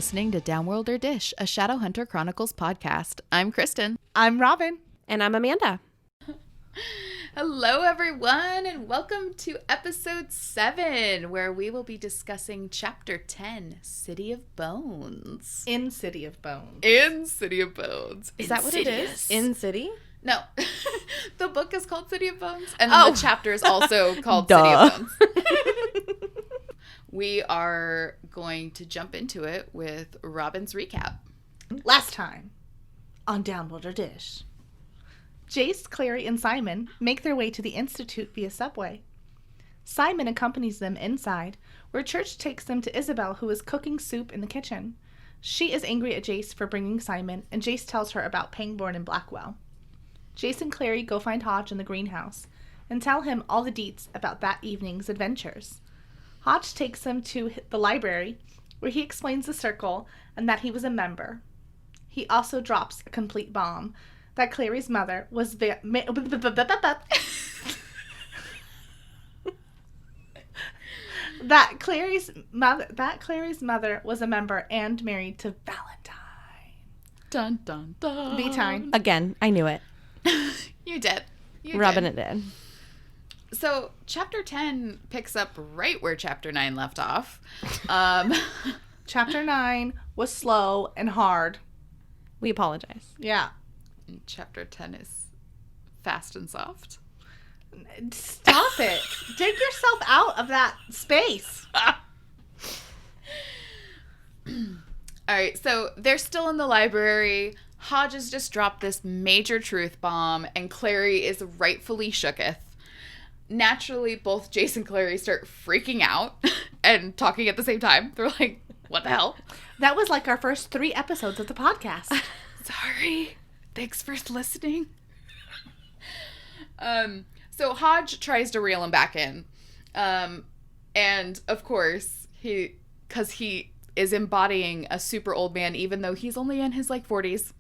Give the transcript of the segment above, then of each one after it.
listening to Downworlder Dish, a Shadowhunter Chronicles podcast. I'm Kristen. I'm Robin. And I'm Amanda. Hello, everyone, and welcome to episode 7, where we will be discussing chapter 10, City of Bones. In City of Bones. In City of Bones. Is that what it is? In City? No. The book is called City of Bones, and then the chapter is also called City of Bones. We are going to jump into it with Robin's recap. Last time on Downworlder Dish, Jace, Clary, and Simon make their way to the Institute via subway. Simon accompanies them inside, where Church takes them to Isabel, who is cooking soup in the kitchen. She is angry at Jace for bringing Simon, and Jace tells her about Pangborn and Blackwell. Jace and Clary go find Hodge in the greenhouse and tell him all the deets about that evening's adventures. Hodge takes them to the library, where he explains the circle and that he was a member. He also drops a complete bomb that Clary's mother was that Clary's mother was a member and married to Valentine. Dun dun dun. The time. Again, I knew it. You did. Robin it did. So, chapter 10 picks up right where chapter 9 left off. Chapter 9 was slow and hard. We apologize. Yeah. And chapter 10 is fast and soft. Stop it. Dig yourself out of that space. All right, so they're still in the library. Hodge has just dropped this major truth bomb, and Clary is rightfully shooketh. Naturally, both Jace and Clary start freaking out and talking at the same time. They're like, what the hell? That was like our first 3 episodes of the podcast. Sorry. Thanks for listening. So Hodge tries to reel him back in. And of course, because he is embodying a super old man, even though he's only in his 40s.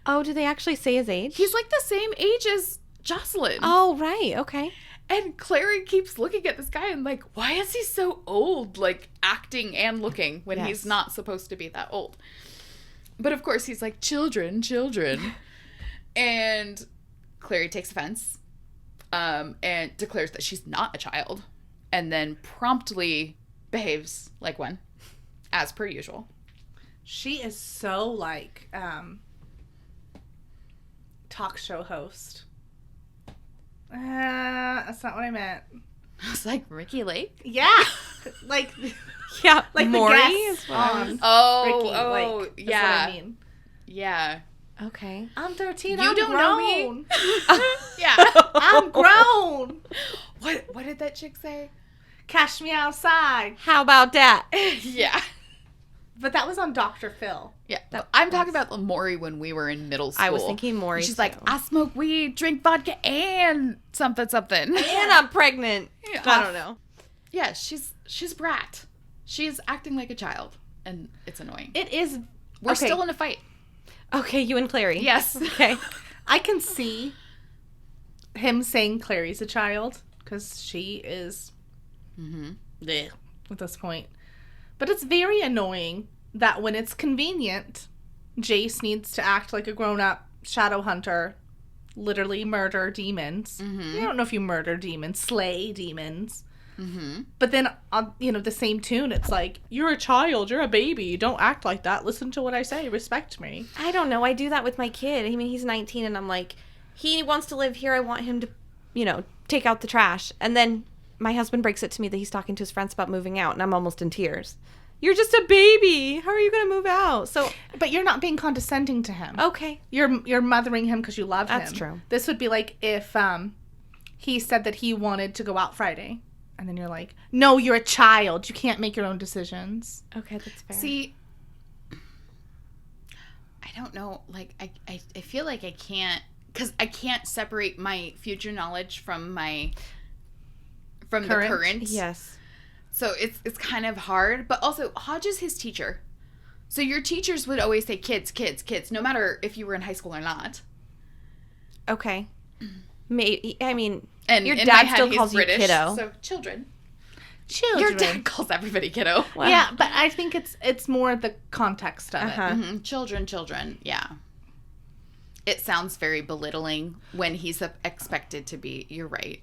Oh, did they actually say his age? He's the same age as Jocelyn. Oh, right. Okay. And Clary keeps looking at this guy and why is he so old? Acting and looking when he's not supposed to be that old. But of course he's like, children. And Clary takes offense and declares that she's not a child. And then promptly behaves like one, as per usual. She is so talk show host. That's not what I meant. I was like, Ricky Lake? Yeah. Yeah, like Maury the is guests what on Ricky. That's yeah. what I mean. Yeah. Okay. I'm 13. You I'm don't grown. know me? Yeah. I'm grown. What did that chick say? Cash me outside. How about that? Yeah. But that was on Dr. Phil. Yeah. I'm talking about Maury when we were in middle school. I was thinking Maury. She's like, I smoke weed, drink vodka, and something. And I'm pregnant. Yeah. I don't know. Yeah, she's a brat. She's acting like a child, and it's annoying. It is. We're still in a fight. Okay, you and Clary. Yes. Okay. I can see him saying Clary's a child, because she is at this point. But it's very annoying that when it's convenient, Jace needs to act like a grown-up shadow hunter, literally murder demons. I don't know if you murder demons, slay demons. But then on the same tune, it's like, you're a child, you're a baby, don't act like that, listen to what I say, respect me. I don't know. I do that with my kid. I mean, he's 19 and I'm like, he wants to live here. I want him to, take out the trash. And then my husband breaks it to me that he's talking to his friends about moving out, and I'm almost in tears. You're just a baby. How are you going to move out? But you're not being condescending to him. Okay. You're mothering him because you love him. That's true. This would be like if he said that he wanted to go out Friday. And then you're like, no, you're a child. You can't make your own decisions. Okay, that's fair. See, I don't know. I feel like I can't, because I can't separate my future knowledge from the current. Yes. So it's kind of hard. But also, Hodge is his teacher. So your teachers would always say kids, no matter if you were in high school or not. Okay. Maybe, I mean, And your in dad my head, still he's calls British, you kiddo. So children. Children. Your dad calls everybody kiddo. Wow. Yeah, but I think it's more the context of it. Mhm. Children. Yeah. It sounds very belittling when he's expected to be. You're right.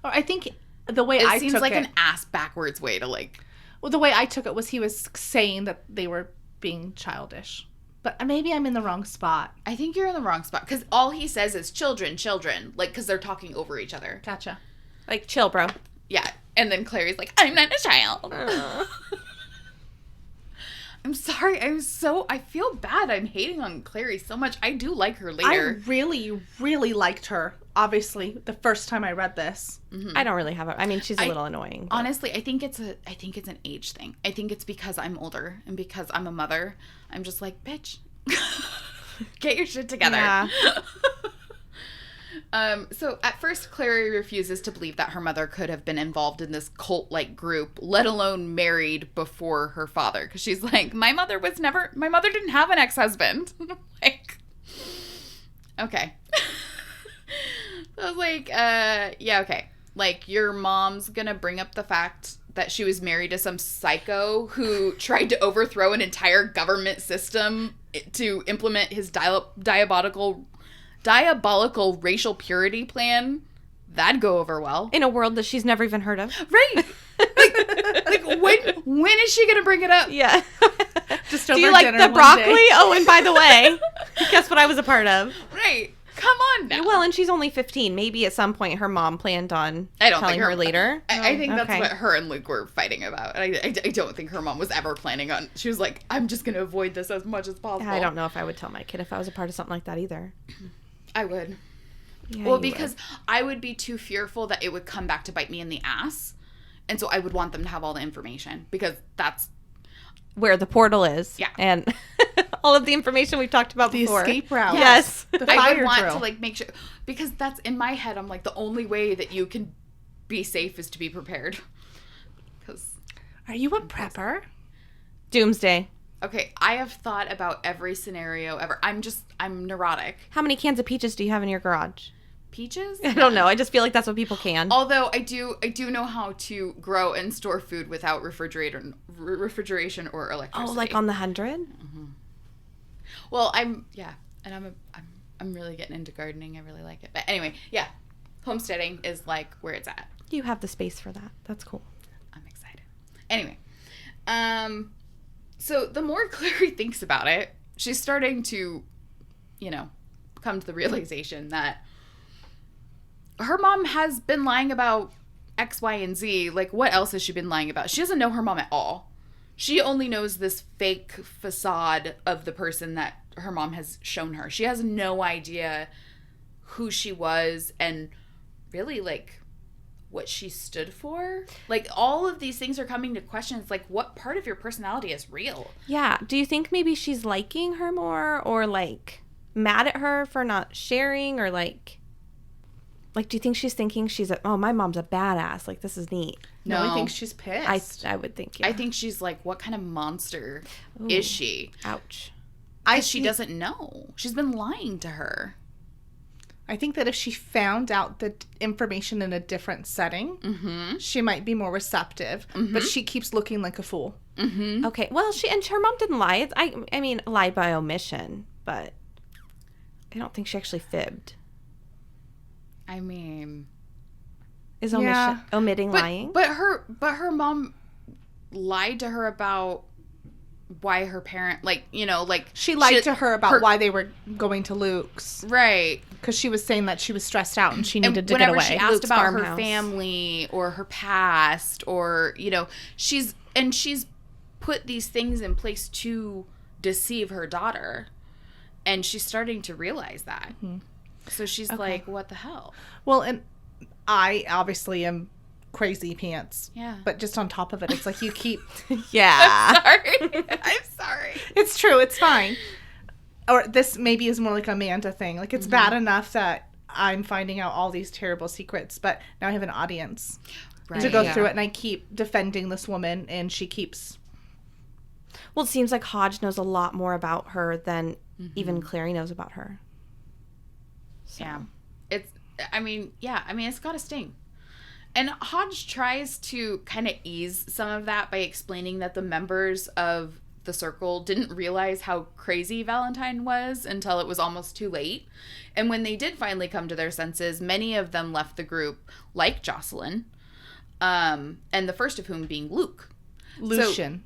Or I think the way It I seems took like it, an ass backwards way to like. well, the way I took it was he was saying that they were being childish. But maybe I'm in the wrong spot. I think you're in the wrong spot because all he says is children, like because they're talking over each other. Gotcha. Like, chill, bro. Yeah, and then Clary's like, I'm not a child. I'm sorry. I feel bad. I'm hating on Clary so much. I do like her later. I really, really liked her. Obviously, the first time I read this. I don't really have it. I mean, she's a little annoying. But. Honestly, I think it's an age thing. I think it's because I'm older and because I'm a mother. I'm just like, bitch, get your shit together. Yeah. So at first, Clary refuses to believe that her mother could have been involved in this cult-like group, let alone married before her father. Because she's like, my mother didn't have an ex-husband. Like, okay. I was like, yeah, okay. Like, your mom's gonna bring up the fact that she was married to some psycho who tried to overthrow an entire government system to implement his diabolical racial purity plan. That'd go over well. In a world that she's never even heard of. Right. like when is she gonna bring it up? Yeah. Just Do over you like dinner the one broccoli? day. Oh, and by the way, guess what I was a part of? Right. Come on now. Well, and she's only 15. Maybe at some point her mom planned on telling her later. I think that's Okay. what her and Luke were fighting about. I don't think her mom was ever planning on. She was like, I'm just going to avoid this as much as possible. I don't know if I would tell my kid if I was a part of something like that either. I would. Yeah, Well, you because I would be too fearful that it would come back to bite me in the ass. And so I would want them to have all the information because that's where the portal is. Yeah. And all of the information we've talked about The before. escape route. Yes. The I fire would want drill. to like make sure because that's in my head. I'm like the only way that you can be safe is to be prepared. Because Are you a prepper? Doomsday. okay, I have thought about every scenario ever. I'm neurotic. How many cans of peaches do you have in your garage? Peaches? I don't know. I just feel like that's what people can. Although I do know how to grow and store food without refrigeration or electricity. Oh, like on the 100? Well, I'm really getting into gardening. I really like it. But anyway, yeah, homesteading is like where it's at. You have the space for that. That's cool. I'm excited. Anyway, so the more Clary thinks about it, she's starting to, come to the realization that her mom has been lying about X, Y, and Z. Like, what else has she been lying about? She doesn't know her mom at all. She only knows this fake facade of the person that her mom has shown her. She has no idea who she was and really, like, what she stood for. Like, all of these things are coming to question. It's like, what part of your personality is real? Yeah. Do you think maybe she's liking her more or, like, mad at her for not sharing or, like, do you think she's thinking my mom's a badass. Like, this is neat. No, I think she's pissed. I would think, yeah. I think she's like, what kind of monster is she? Ouch. Because she doesn't know. She's been lying to her. I think that if she found out the information in a different setting, she might be more receptive. But she keeps looking like a fool. Okay. Well, her mom didn't lie. I mean, lied by omission, but I don't think she actually fibbed. I mean, Is Yeah. omitting lying? But her mom lied to her about why her parent, She lied to her about why they were going to Luke's. right. Because she was saying that she was stressed out and she needed to get Whenever away. she asked Luke's about her farmhouse. family or her past or, she's put these things in place to deceive her daughter. And she's starting to realize that. So she's like, what the hell? Well, and I obviously am crazy pants. Yeah. But just on top of it, it's like you keep... Yeah. Sorry. I'm sorry. It's true. It's fine. Or this maybe is more like a Amanda thing. Like, it's bad enough that I'm finding out all these terrible secrets, but now I have an audience to go through it, and I keep defending this woman, and she keeps... Well, it seems like Hodge knows a lot more about her than even Clary knows about her. So. Yeah. It's got to sting. And Hodge tries to kind of ease some of that by explaining that the members of the circle didn't realize how crazy Valentine was until it was almost too late. And when they did finally come to their senses, many of them left the group, like Jocelyn, and the first of whom being Luke. Lucian.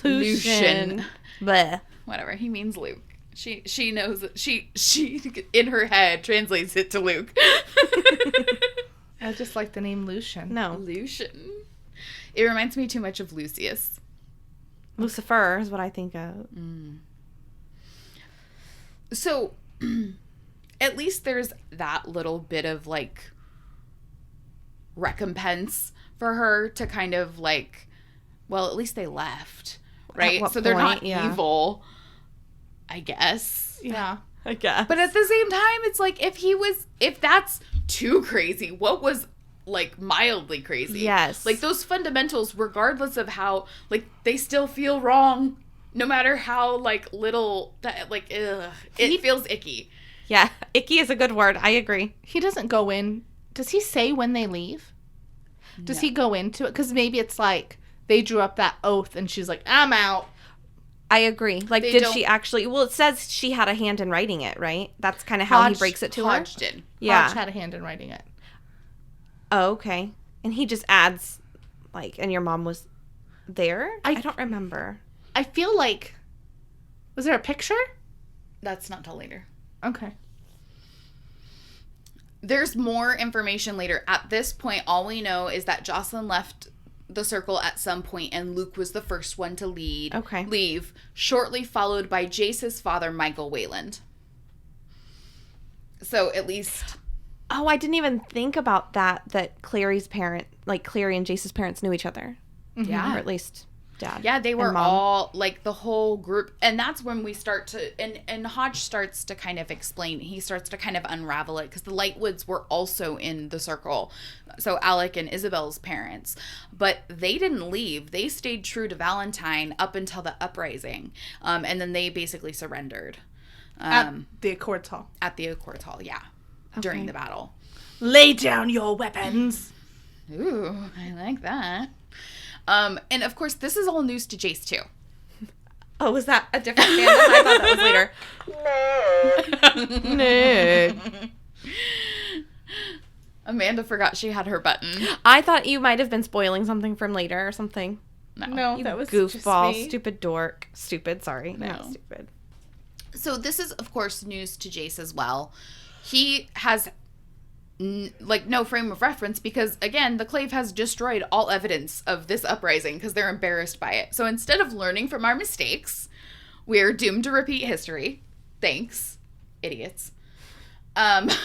Lucian. Bleh. Whatever, he means Luke. She knows, she in her head translates it to Luke. I just like the name Lucian. No. Lucian. It reminds me too much of Lucius. Lucifer is what I think of. So, at least there's that little bit of, like, recompense for her to kind of, like, well, at least they left, right? So they're not evil, I guess. Yeah. I guess. But at the same time, it's like, if that's too crazy, what was, like, mildly crazy? Yes. Like, those fundamentals, regardless of how, like, they still feel wrong, no matter how, like, little, that, like, ugh, it feels icky. Yeah. Icky is a good word. I agree. He doesn't go in. Does he say when they leave? Does he go into it? Because maybe it's like they drew up that oath and she's like, I'm out. I agree. Like, did she actually... Well, it says she had a hand in writing it, right? That's kind of how he breaks it to her? Hodge did. Yeah. Hodge had a hand in writing it. Oh, okay. And he just adds, like, and your mom was there? I don't remember. I feel like... Was there a picture? That's not till later. Okay. There's more information later. At this point, all we know is that Jocelyn left the circle at some point, and Luke was the first one to leave, shortly followed by Jace's father, Michael Wayland. So at least... Oh, I didn't even think about that Clary's parent, like Clary and Jace's parents knew each other. Yeah. Or at least dad. Yeah, they were all, like, the whole group. And that's when we start to, and Hodge starts to kind of explain, he starts to kind of unravel it, because the Lightwoods were also in the circle. So Alec and Isabel's parents. But they didn't leave. They stayed true to Valentine up until the uprising. And then they basically surrendered. At the Accords Hall. At the Accords Hall, yeah. Okay. During the battle. Lay down your weapons. Ooh, I like that. And of course, this is all news to Jace too. Oh, was that a different fandom? I thought that was later. No. Amanda forgot she had her button. I thought you might have been spoiling something from later or something. No, you that was goofball, just me. stupid dork. Stupid, sorry. No. Not stupid. So this is, of course, news to Jace as well. He has no frame of reference because, again, the Clave has destroyed all evidence of this uprising because they're embarrassed by it. So instead of learning from our mistakes, we're doomed to repeat history. Thanks, idiots. Hodge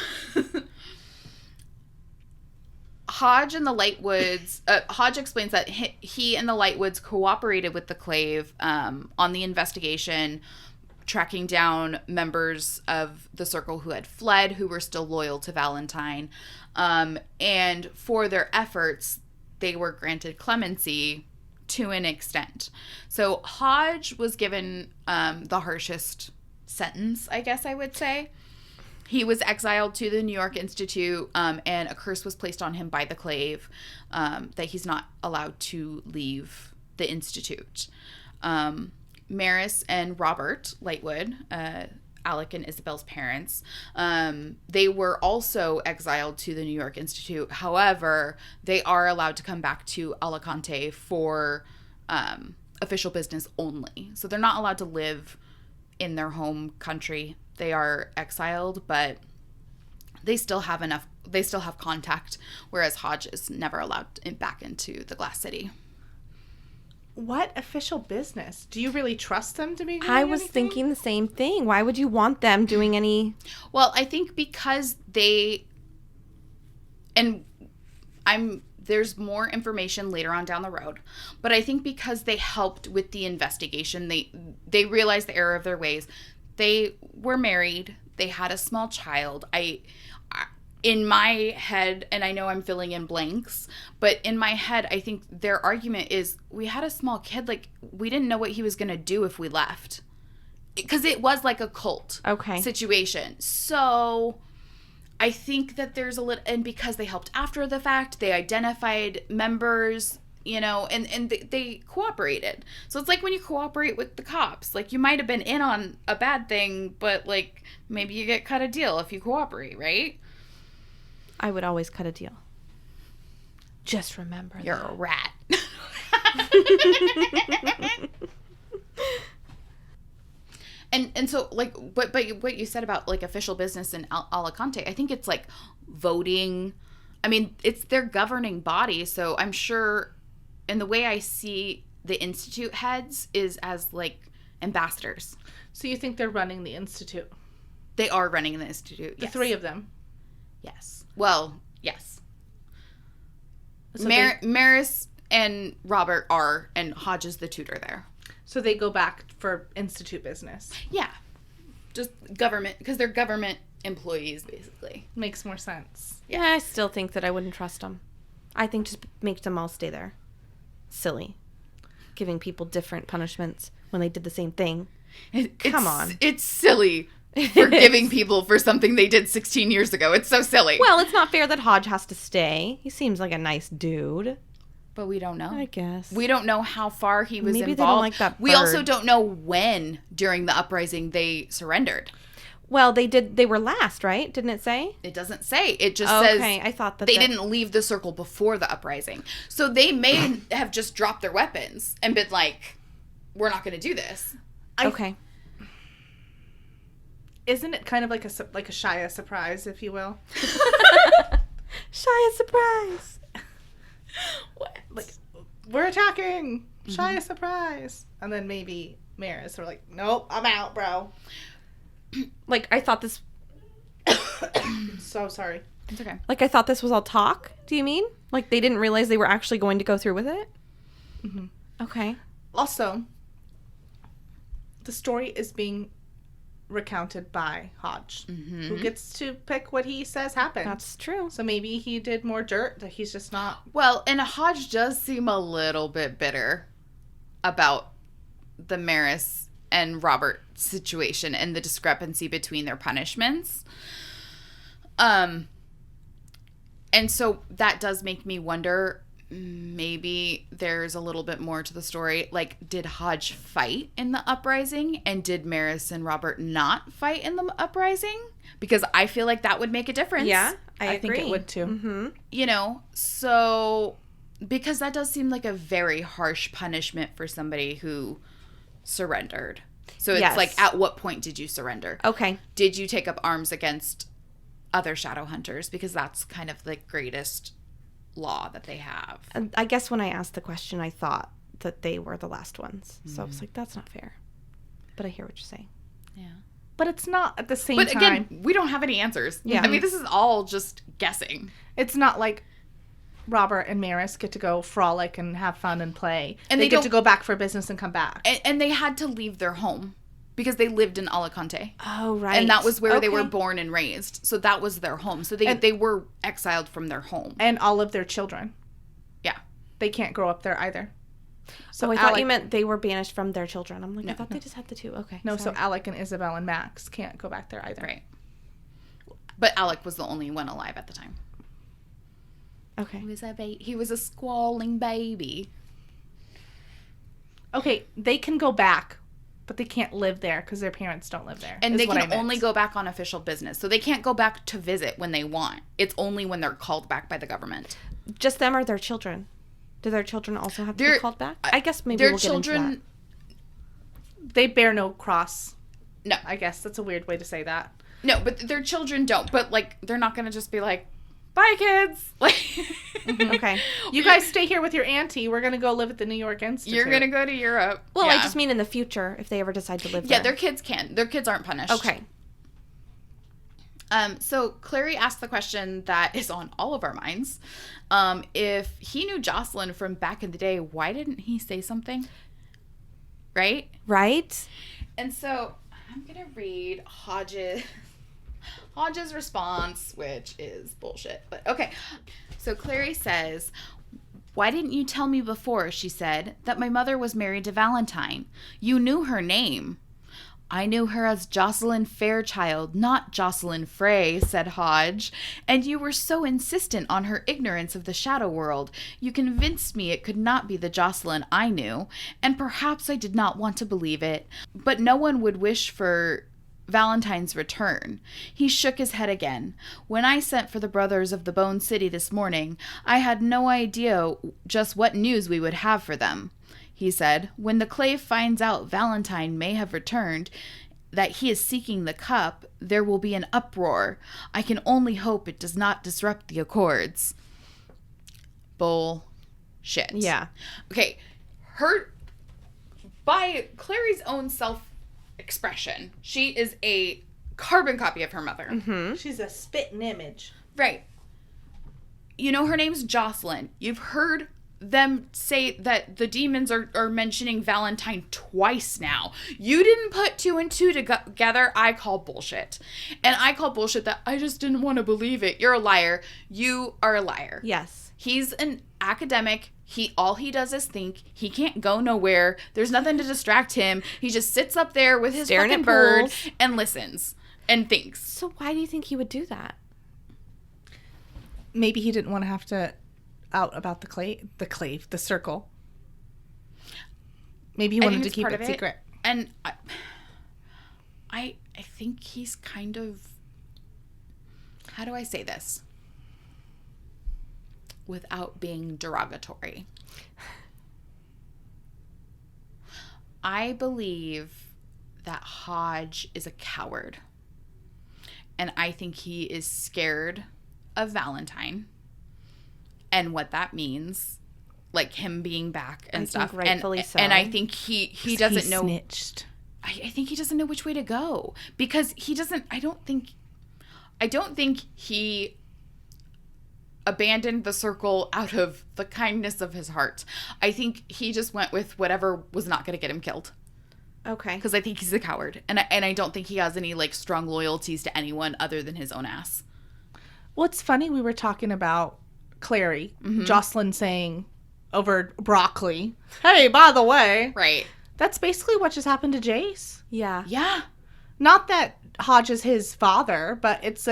and the Lightwoods, Hodge explains that he and the Lightwoods cooperated with the Clave on the investigation, tracking down members of the circle who had fled, who were still loyal to Valentine. And for their efforts, they were granted clemency to an extent. So Hodge was given the harshest sentence, I guess I would say. He was exiled to the New York Institute, and a curse was placed on him by the Clave that he's not allowed to leave the Institute. Maris and Robert Lightwood, Alec and Isabel's parents, they were also exiled to the New York Institute. However, they are allowed to come back to Alicante for official business only. So they're not allowed to live in their home country. They are exiled, but they still have contact, whereas Hodge is never allowed back into the Glass City. What official business? Do you really trust them to be doing I was anything? thinking the same thing. Why would you want them doing any... Well, I think because there's more information later on down the road, but I think because they helped with the investigation, they realized the error of their ways. They were married. They had a small child. In my head, and I know I'm filling in blanks, but in my head, I think their argument is, we had a small kid. Like, we didn't know what he was going to do if we left. Because it was like a cult situation. So I think that there's a little, and because they helped after the fact, they identified members, you know, and they cooperated. So it's like when you cooperate with the cops, like you might have been in on a bad thing, but like maybe you get cut a deal if you cooperate, right? I would always cut a deal. Just remember You're a rat. And so, like, but what you said about, like, official business in Alicante, I think it's, like, voting. I mean, it's their governing body, so I'm sure, and the way I see the Institute heads is as, like, ambassadors. So you think they're running the Institute? They are running the Institute, The yes. 3 of them? Yes. Well, yes. So Maris and Robert are, and Hodge is the tutor there. So they go back for Institute business. Yeah. Just government, because they're government employees, basically. Makes more sense. Yeah, I still think that I wouldn't trust them. I think just make them all stay there. Silly. Giving people different punishments when they did the same thing. Come on. It's silly forgiving people for something they did 16 years ago. It's so silly. Well, it's not fair that Hodge has to stay. He seems like a nice dude. But we don't know. I guess. We don't know how far he was Maybe involved. they don't like that We also bird. don't know when during the uprising they surrendered. Well, they were last, right? Didn't it say? It doesn't say. It just Okay, says I thought that they didn't leave the circle before the uprising. So they may have just dropped their weapons and been like, we're not going to do this. Okay. Isn't it kind of like a Shia surprise, if you will? Shia surprise. What? Like, we're attacking! Shia surprise! And then maybe Maris are like, nope, I'm out, bro. Like, I thought this... So sorry. It's okay. Like, I thought this was all talk, do you mean? Like, they didn't realize they were actually going to go through with it? Mm-hmm. Okay. Also, the story is being recounted by Hodge, who gets to pick what he says happened. That's true. So maybe he did more dirt that he's just not... Well, and Hodge does seem a little bit bitter about the Maris and Robert situation and the discrepancy between their punishments. And so that does make me wonder, maybe there's a little bit more to the story. Like, did Hodge fight in the uprising? And did Maris and Robert not fight in the uprising? Because I feel like that would make a difference. Yeah, I think agree. it would too. Mm-hmm. You know, so because that does seem like a very harsh punishment for somebody who surrendered. So it's Yes. like, at what point did you surrender? Okay. Did you take up arms against other Shadowhunters? Because that's kind of the greatest law that they have. And I guess when I asked the question, I thought that they were the last ones. So I was like, that's not fair. But I hear what you're saying. Yeah. But it's not at the same But time. again, we don't have any answers. Yeah. I mean, this is all just guessing. It's not like Robert and Maris get to go frolic and have fun and play. And they they get don't- to go back for business and come back. And they had to leave their home because they lived in Alicante. Oh, right. And that was where they were Okay. born and raised. So that was their home. So And- they were exiled from their home. And all of their children. Yeah. They can't grow up there either. So I thought you meant they were banished from their children. I'm like, I thought they just had the two. Okay. No, sorry. so Alec and Isabel and Max can't go back there either. Right. But Alec was the only one alive at the time. Okay. He was a squalling baby. Okay, they can go back, but they can't live there because their parents don't live there. And is they what I can meant. only go back on official business. So they can't go back to visit when they want. It's only when they're called back by the government. Just them or their children? Do their children also have to be Their- called back? I guess maybe Their we'll get into children... They bear no cross. No. I guess that's a weird way to say that. No, but their children don't. But, like, they're not going to just be like, bye, kids. Like, that. Okay. You guys stay here with your auntie. We're going to go live at the New York Institute. You're going to go to Europe. Well, Yeah. I just mean in the future if they ever decide to live Yeah, there. their kids can. Their kids aren't punished. Okay. So Clary asked the question that is on all of our minds. If he knew Jocelyn from back in the day, why didn't he say something? Right? Right? And so I'm going to read Hodge's response, which is bullshit. But okay. So Clary says, "Why didn't you tell me before," she said, "that my mother was married to Valentine? You knew her name." I knew her as Jocelyn Fairchild, not Jocelyn Frey, said Hodge. And you were so insistent on her ignorance of the shadow world. You convinced me it could not be the Jocelyn I knew, and perhaps I did not want to believe it. But no one would wish for Valentine's return. He shook his head again. When I sent for the brothers of the Bone City this morning, I had no idea just what news we would have for them. He said, when the Clave finds out Valentine may have returned, that he is seeking the cup, there will be an uproar. I can only hope it does not disrupt the accords. Bullshit. Yeah. Okay, by Clary's own self-expression, she is a carbon copy of her mother. Mm-hmm. She's a spitting image. Right. You know her name's Jocelyn. You've heard them say that the demons are mentioning Valentine twice now. You didn't put 2 and 2 together. I call bullshit. And I call bullshit that I just didn't want to believe it. You're a liar. You are a liar. Yes. He's an academic. All he does is think. He can't go nowhere. There's nothing to distract him. He just sits up there with his Staring fucking at bird pools. and listens and thinks. So why do you think he would do that? Maybe he didn't want to have to out about the circle. Maybe he wanted to keep it secret. And I think he's kind of, how do I say this without being derogatory? I believe that Hodge is a coward. And I think he is scared of Valentine and what that means, like him being back and stuff. Rightfully so. And I think he doesn't know. Snitched. I think he doesn't know which way to go because he doesn't. I don't think he abandoned the circle out of the kindness of his heart. I think he just went with whatever was not going to get him killed. Okay. Because I think he's a coward, and I don't think he has any like strong loyalties to anyone other than his own ass. Well, it's funny, we were talking about Clary, Jocelyn saying over broccoli, hey, by the way. Right. That's basically what just happened to Jace. Yeah. Yeah. Not that Hodge is his father, but it's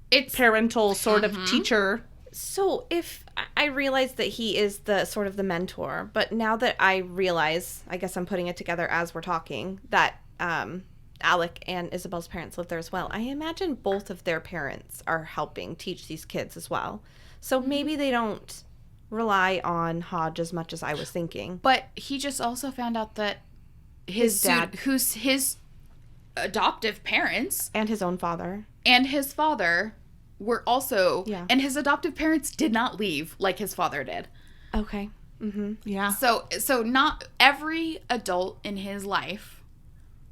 it's parental sort of teacher. So if I realize that he is the sort of the mentor, but now that I realize, I guess I'm putting it together as we're talking, that Alec and Isabel's parents live there as well. I imagine both of their parents are helping teach these kids as well. So maybe they don't rely on Hodge as much as I was thinking. But he just also found out that His dad. who's his adoptive parents And his own father. and his father were also, Yeah. and his adoptive parents did not leave like his father did. Okay. Mm-hmm. Yeah. So not every adult in his life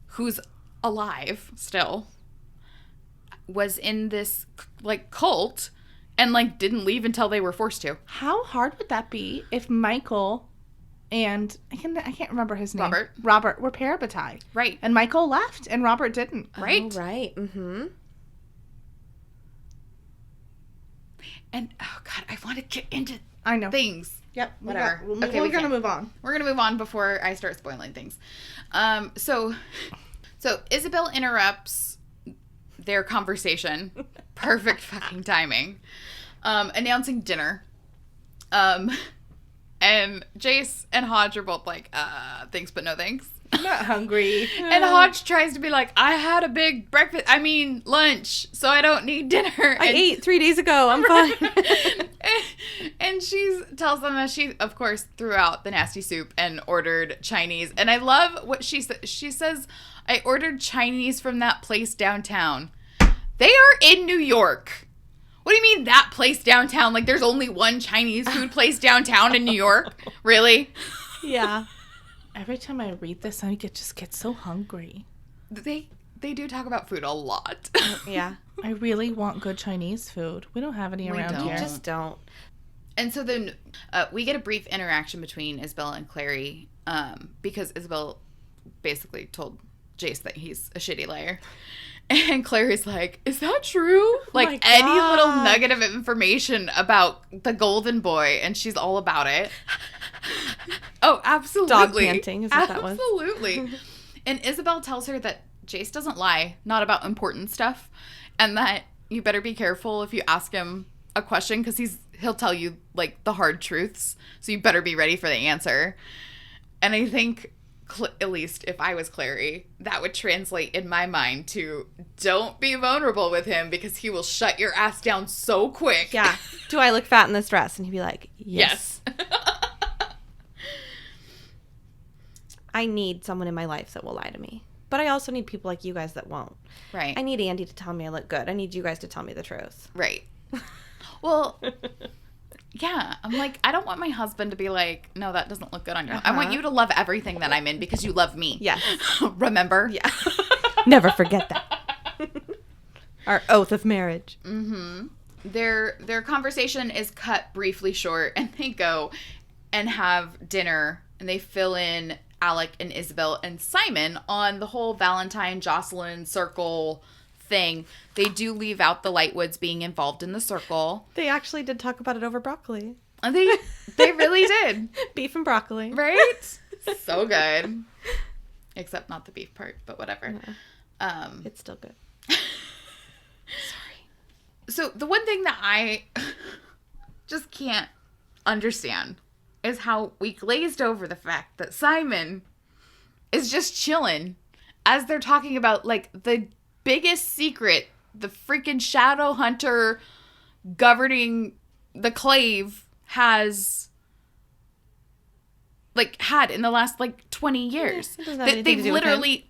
who's alive still was in this like cult and like didn't leave until they were forced to. How hard would that be if Michael and I can't remember his name. Robert were parabatai. Right. And Michael left and Robert didn't. Right. Oh, right. Mm-hmm. And oh god, I want to get into I know. things. Yep. Whatever. We're Okay, going we to can. move on. We're gonna move on before I start spoiling things. So Isabel interrupts their conversation. Perfect fucking timing. Announcing dinner. And Jace and Hodge are both like, thanks but no thanks. I'm not hungry. And Hodge tries to be like, I had a big lunch, so I don't need dinner. I ate 3 days ago. I'm fine. And she tells them that she, of course, threw out the nasty soup and ordered Chinese. And I love what she says. She says, I ordered Chinese from that place downtown. They are in New York. What do you mean that place downtown? Like there's only one Chinese food place downtown in New York? Really? Yeah. Every time I read this, I just get so hungry. They do talk about food a lot. Yeah. I really want good Chinese food. We don't have any We around don't. here. Just don't. And so then we get a brief interaction between Isabel and Clary because Isabel basically told Jace that he's a shitty liar. And Clary's like, is that true? Like my any God. little nugget of information about the golden boy, and she's all about it. Oh, absolutely. Dog panting is what that was. Absolutely. And Isabel tells her that Jace doesn't lie, not about important stuff, and that you better be careful if you ask him a question because he'll tell you, like, the hard truths. So you better be ready for the answer. And I think, at least if I was Clary, that would translate in my mind to don't be vulnerable with him because he will shut your ass down so quick. Yeah. Do I look fat in this dress? And he'd be like, yes. I need someone in my life that will lie to me. But I also need people like you guys that won't. Right. I need Andy to tell me I look good. I need you guys to tell me the truth. Right. Well, yeah. I'm like, I don't want my husband to be like, no, that doesn't look good on you. I want you to love everything that I'm in because you love me. Yes. Remember? Yeah. Never forget that. Our oath of marriage. Mm-hmm. Their conversation is cut briefly short, and they go and have dinner, and they fill in Alec and Isabel and Simon on the whole Valentine, Jocelyn circle thing. They do leave out the Lightwoods being involved in the circle. They actually did talk about it over broccoli. They really did. Beef and broccoli. Right? So good. Except not the beef part, but whatever. Yeah. It's still good. Sorry. So the one thing that I just can't understand is how we glazed over the fact that Simon is just chilling as they're talking about, like, the biggest secret the freaking Shadowhunter governing the clave has, like, had in the last, like, 20 years. Yeah, they've literally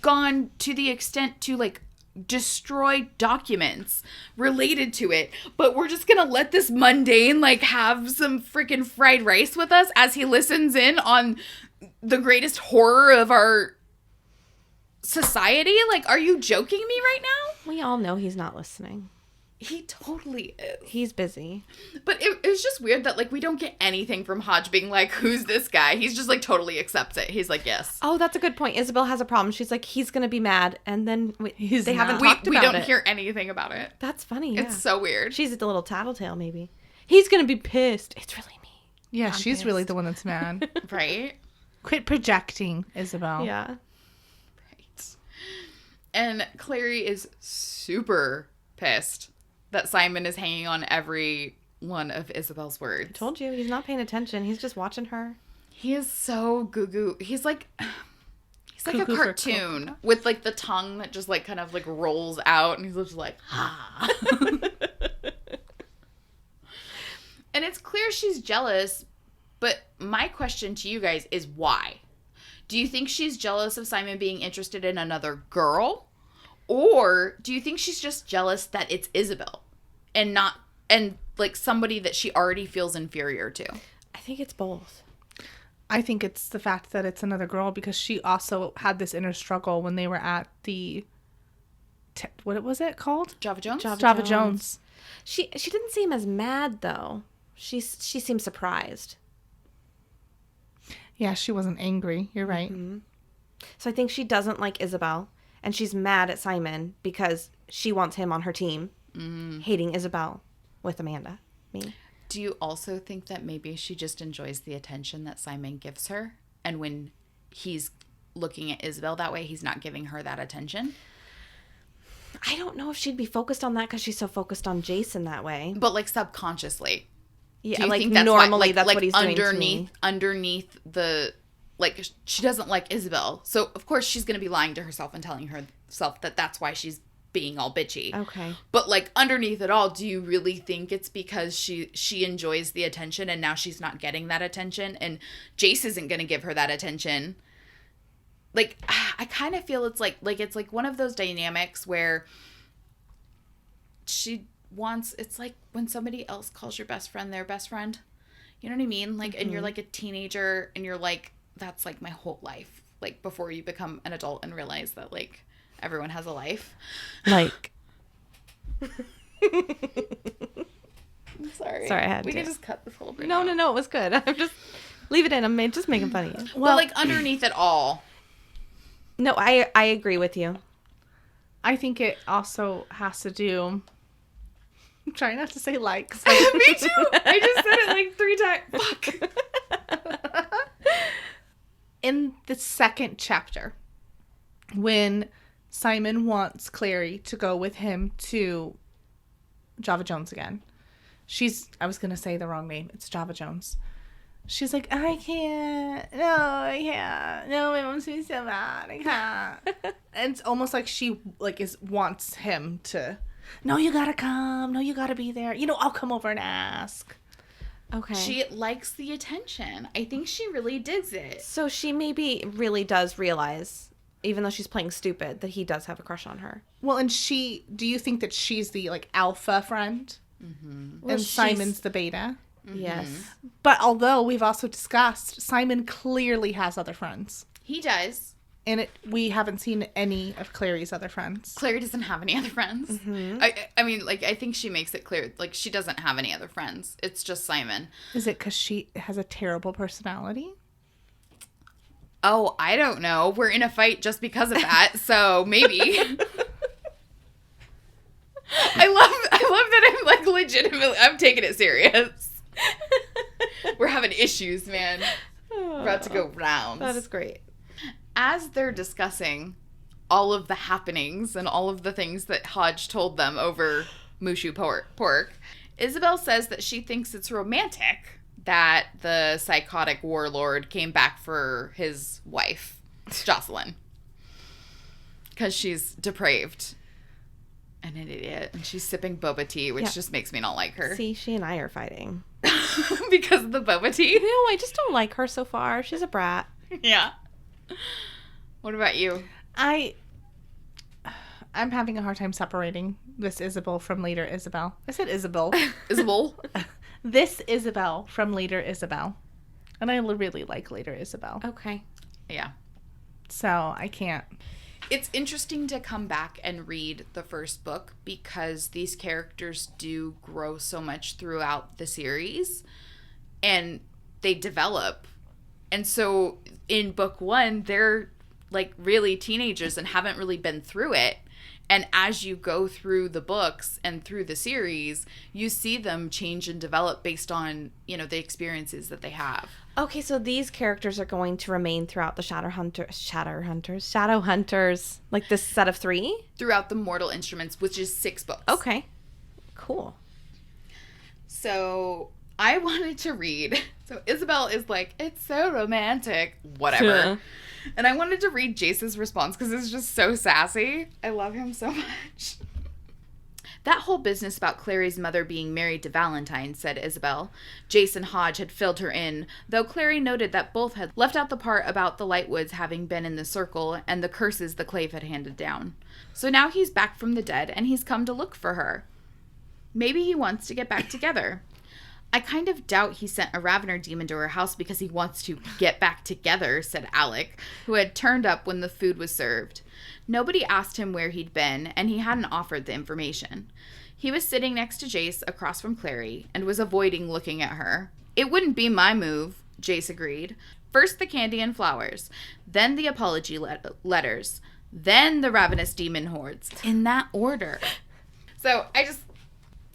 gone to the extent to, like, destroy documents related to it, but we're just gonna let this mundane, like, have some freaking fried rice with us as he listens in on the greatest horror of our society? Like, are you joking me right now? We all know he's not listening. He totally is. He's busy. But it was just weird that, like, we don't get anything from Hodge being like, who's this guy? He's just, like, totally accepts it. He's like, yes. Oh, that's a good point. Isabel has a problem. She's like, he's going to be mad. And then they haven't talked about it. We don't hear anything about it. That's funny, yeah. It's so weird. She's the little tattletale, maybe. He's going to be pissed. It's really me. Yeah, I'm she's pissed. really the one that's mad. Right? Quit projecting, Isabel. Yeah. Right. And Clary is super pissed that Simon is hanging on every one of Isabel's words. I told you, he's not paying attention. He's just watching her. He is so goo-goo. He's like Cuckoo a cartoon with, like, the tongue that just, like, kind of, like, rolls out, and he's just like, ha. And it's clear she's jealous, but my question to you guys is why? Do you think she's jealous of Simon being interested in another girl? Or do you think she's just jealous that it's Isabel and like somebody that she already feels inferior to? I think it's both. I think it's the fact that it's another girl because she also had this inner struggle when they were at the what was it called? Java Jones? Java Jones. She didn't seem as mad though. She seemed surprised. Yeah, she wasn't angry. You're right. Mm-hmm. So I think she doesn't like Isabel, and she's mad at Simon because she wants him on her team, hating Isabel with Amanda. Me. Do you also think that maybe she just enjoys the attention that Simon gives her? And when he's looking at Isabel that way, he's not giving her that attention? I don't know if she'd be focused on that because she's so focused on Jason that way. But, like, subconsciously. Yeah, Do you like think that's normally why, that's what he's doing to me. Underneath the, like, she doesn't like Isabel. So, of course, she's going to be lying to herself and telling herself that that's why she's being all bitchy. Okay. But, like, underneath it all, do you really think it's because she enjoys the attention and now she's not getting that attention and Jace isn't going to give her that attention? Like, I kind of feel it's like one of those dynamics where it's like when somebody else calls your best friend their best friend. You know what I mean? Like, and you're like a teenager and you're like, that's like my whole life. Like, before you become an adult and realize that, like, everyone has a life. Like. I'm sorry. Sorry, I had we to. can just cut this whole thing No, out. no, it was good. I'm just leave it in. I'm just making fun of you. Well, but, like, underneath it all. No, I agree with you. I think it also has to do. I'm trying not to say likes. Me too. I just said it like 3 times. Fuck. In the second chapter, when Simon wants Clary to go with him to Java Jones again. I was going to say the wrong name. It's Java Jones. She's like, I can't. No, I can't. No, it wants me so bad. I can't. And it's almost like she wants him to, no, you got to come. No, you got to be there. I'll come over and ask. Okay. She likes the attention. I think she really digs it. So she maybe really does realize, even though she's playing stupid, that he does have a crush on her. Well, and do you think that she's the, alpha friend? Mm-hmm. Well, and Simon's the beta? Mm-hmm. Yes. But although we've also discussed, Simon clearly has other friends. He does. And we haven't seen any of Clary's other friends. Clary doesn't have any other friends. Mm-hmm. I mean, I think she makes it clear, she doesn't have any other friends. It's just Simon. Is it because she has a terrible personality? Oh, I don't know. We're in a fight just because of that, so maybe. I love that I'm, legitimately, I'm taking it serious. We're having issues, man. We're about to go rounds. That is great. As they're discussing all of the happenings and all of the things that Hodge told them over Mushu pork, Isabel says that she thinks it's romantic that the psychotic warlord came back for his wife, Jocelyn. Because she's depraved and an idiot. And she's sipping boba tea, which just makes me not like her. See, she and I are fighting. Because of the boba tea? No, I just don't like her so far. She's a brat. Yeah. What about you? I'm having a hard time separating this Isabel from later Isabel. I said Isabel. Isabel? This Isabel from later Isabel. And I really like later Isabel. Okay. Yeah. So I can't. It's interesting to come back and read the first book because these characters do grow so much throughout the series and they develop. And so in book one, they're really teenagers and haven't really been through it. And as you go through the books and through the series, you see them change and develop based on, the experiences that they have. Okay, so these characters are going to remain throughout the Shadowhunters, this set of 3? Throughout the Mortal Instruments, which is 6 books. Okay, cool. So I wanted to read. So Isabel is like, it's so romantic. Whatever. And I wanted to read Jace's response because it's just so sassy. I love him so much. That whole business about Clary's mother being married to Valentine, said Isabel. Jace and Hodge had filled her in, though Clary noted that both had left out the part about the Lightwoods having been in the circle and the curses the Clave had handed down. So now he's back from the dead and he's come to look for her. Maybe he wants to get back together. I kind of doubt he sent a Ravener demon to her house because he wants to get back together, said Alec, who had turned up when the food was served. Nobody asked him where he'd been, and he hadn't offered the information. He was sitting next to Jace across from Clary and was avoiding looking at her. It wouldn't be my move, Jace agreed. First the candy and flowers, then the apology letters, then the ravenous demon hordes, in that order. So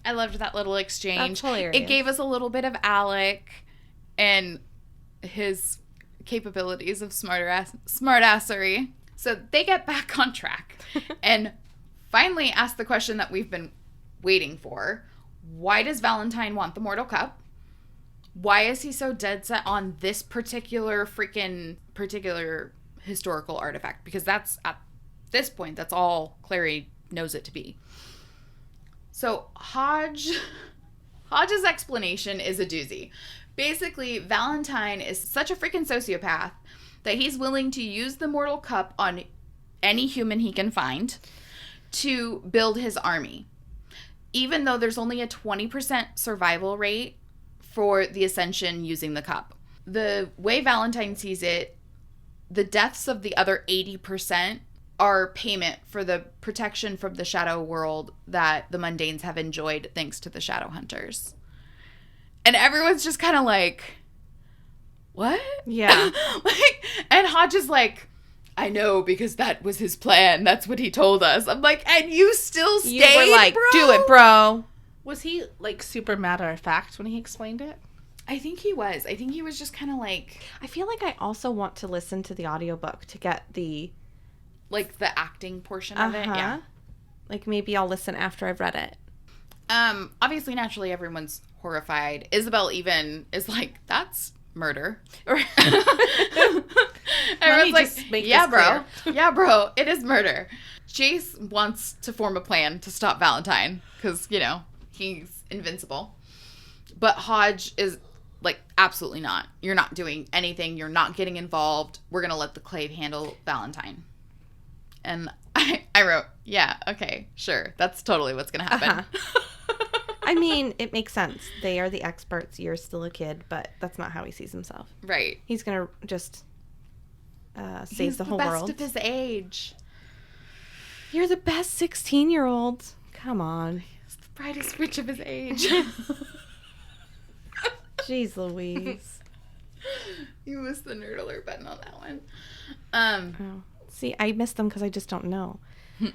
I loved that little exchange. That's hilarious. It gave us a little bit of Alec and his capabilities of smartassery. So they get back on track and finally ask the question that we've been waiting for. Why does Valentine want the Mortal Cup? Why is he so dead set on this particular historical artifact? Because that's, at this point, that's all Clary knows it to be. So Hodge's explanation is a doozy. Basically, Valentine is such a freaking sociopath that he's willing to use the Mortal Cup on any human he can find to build his army. Even though there's only a 20% survival rate for the Ascension using the cup. The way Valentine sees it, the deaths of the other 80% are payment for the protection from the shadow world that the mundanes have enjoyed thanks to the Shadowhunters. And everyone's just kind of like, what? Yeah. And Hodge is like, I know, because that was his plan. That's what he told us. I'm like, and you still stayed, You were like, bro? do it, bro. Was he, super matter-of-fact when he explained it? I think he was. I think he was just kind of like... I feel like I also want to listen to the audiobook to get the like the acting portion of it. Yeah. Like maybe I'll listen after I've read it. Obviously, naturally, everyone's horrified. Isabel even is like, that's murder. Everyone's like, yeah, bro. Yeah, bro. It is murder. Jace wants to form a plan to stop Valentine because, you know, he's invincible. But Hodge is like, absolutely not. You're not doing anything. You're not getting involved. We're going to let the Clave handle Valentine. And I wrote, yeah, okay, sure. That's totally what's going to happen. I mean, it makes sense. They are the experts. You're still a kid, but that's not how he sees himself. Right. He's going to just save the whole world. He's the best of his age. You're the best 16-year-old. Come on. He's the brightest witch of his age. Jeez Louise. You missed the nerd alert button on that one. Oh. See, I missed them because I just don't know.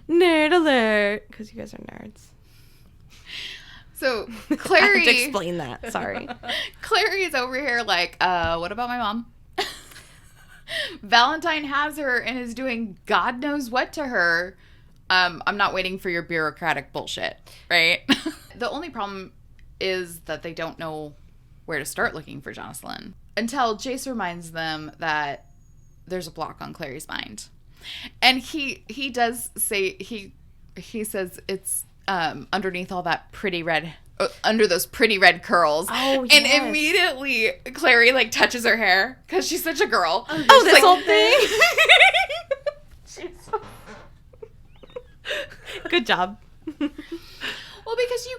Nerd alert. Because you guys are nerds. So, Clary... I have to explain that. Sorry. Clary is over here like, what about my mom? Valentine has her and is doing God knows what to her. I'm not waiting for your bureaucratic bullshit, right? The only problem is that they don't know where to start looking for Jocelyn. Until Jace reminds them that there's a block on Clary's mind. And he does say, he says it's underneath all that pretty red, under those pretty red curls. Oh, yes. And immediately Clary like touches her hair because she's such a girl. Oh, this like, whole thing? Good job. Well, because you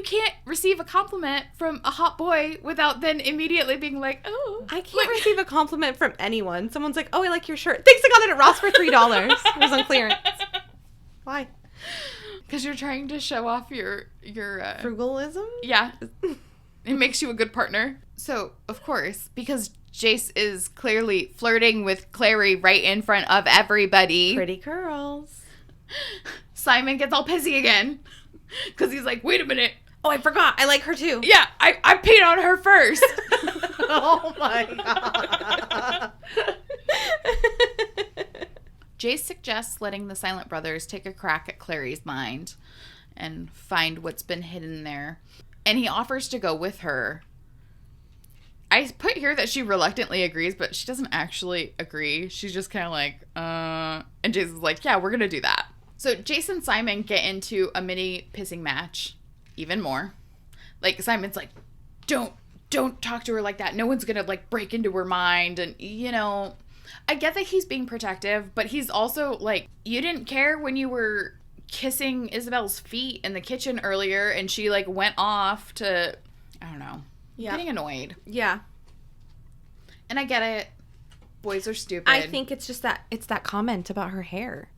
can't receive a compliment from a hot boy without then immediately being like, oh. I can't receive a compliment from anyone. Someone's like, oh, I like your shirt. Thanks, I got it at Ross for $3. It was on clearance. Why? Because you're trying to show off your frugalism? Yeah. It makes you a good partner. So, of course, because Jace is clearly flirting with Clary right in front of everybody. Pretty curls. Simon gets all pissy again. Because he's like, wait a minute. Oh, I forgot. I like her too. Yeah, I peed on her first. Oh my god. Jace suggests letting the Silent Brothers take a crack at Clary's mind and find what's been hidden there. And he offers to go with her. I put here that she reluctantly agrees, but she doesn't actually agree. She's just kind of like, And Jace is like, yeah, we're going to do that. So Jace and Simon get into a mini pissing match. Even more. Like, Simon's like, don't talk to her like that. No one's going to, like, break into her mind. And, you know, I get that he's being protective, but he's also, like, you didn't care when you were kissing Isabel's feet in the kitchen earlier and she, like, went off to, I don't know, getting annoyed. Yeah. And I get it. Boys are stupid. I think it's just that comment about her hair.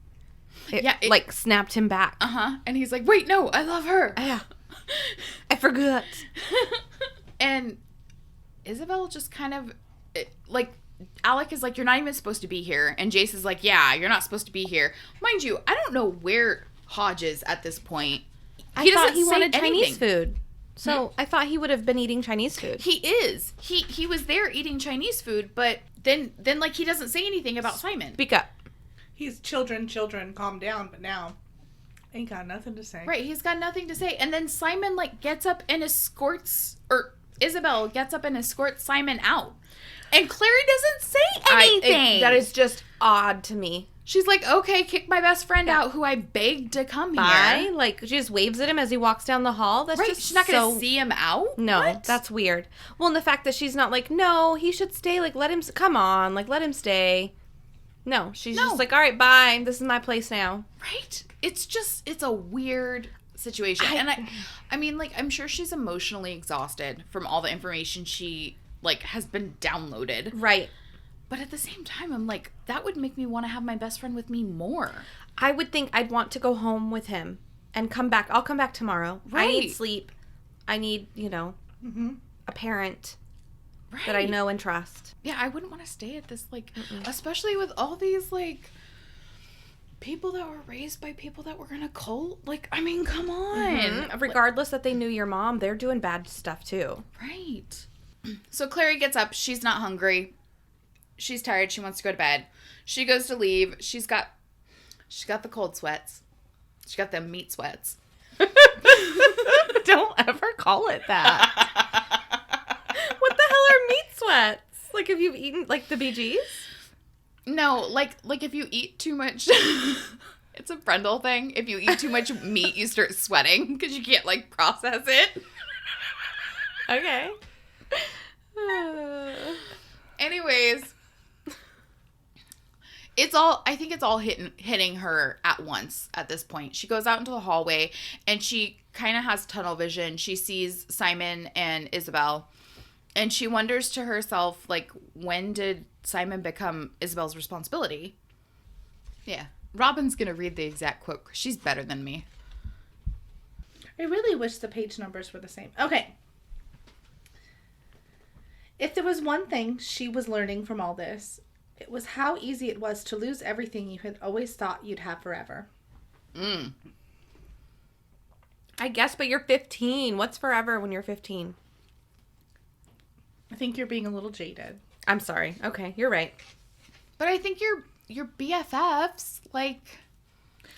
It like, snapped him back. Uh-huh. And he's like, wait, no, I love her. Yeah. I forgot. And Isabel just kind of, like, Alec is like, you're not even supposed to be here. And Jace is like, yeah, you're not supposed to be here. Mind you, I don't know where Hodge is at this point. I thought he wanted Chinese food. So I thought he would have been eating Chinese food. He is. He was there eating Chinese food, but then like, he doesn't say anything about Simon. Speak up. He's children, calm down, but now ain't got nothing to say. Right, he's got nothing to say. And then Simon, like, gets up and escorts, or Isabel gets up and escorts Simon out. And Clary doesn't say anything. That is just odd to me. She's like, okay, kick my best friend out who I begged to come Bye. here. Like, she just waves at him as he walks down the hall. That's right, just she's not going to see him out? No, What? that's weird. Well, and the fact that she's not like, no, he should stay. Like, let him, come on. Like, let him stay. No, she's just like, all right, bye. This is my place now. Right? It's a weird situation. And I mean, like, I'm sure she's emotionally exhausted from all the information she, like, has been downloaded. Right. But at the same time, I'm like, that would make me want to have my best friend with me more. I would think I'd want to go home with him and come back. I'll come back tomorrow. Right. I need sleep. I need, you know, a parent that I know and trust. Yeah, I wouldn't want to stay at this, like, especially with all these, like, people that were raised by people that were in a cult. Like, I mean, come on. Regardless that they knew your mom, they're doing bad stuff too. Right. So Clary gets up. She's not hungry. She's tired. She wants to go to bed. She goes to leave. She's got the cold sweats. She got them meat sweats. Don't ever call it that. What the hell are meat sweats? Like, have you eaten, like, the BGs? No, like if you eat too much... It's a Brendel thing. If you eat too much meat, you start sweating because you can't, like, process it. Okay. Anyways, I think it's all hitting her at once at this point. She goes out into the hallway and she kind of has tunnel vision. She sees Simon and Isabel and she wonders to herself, like, when did Simon become Isabel's responsibility? Yeah. Robin's going to read the exact quote 'cause she's better than me. I really wish the page numbers were the same. Okay. If there was one thing she was learning from all this, it was how easy it was to lose everything you had always thought you'd have forever. I guess, but you're 15. What's forever when you're 15? I think you're being a little jaded. I'm sorry. Okay, you're right. But I think your BFFs, like,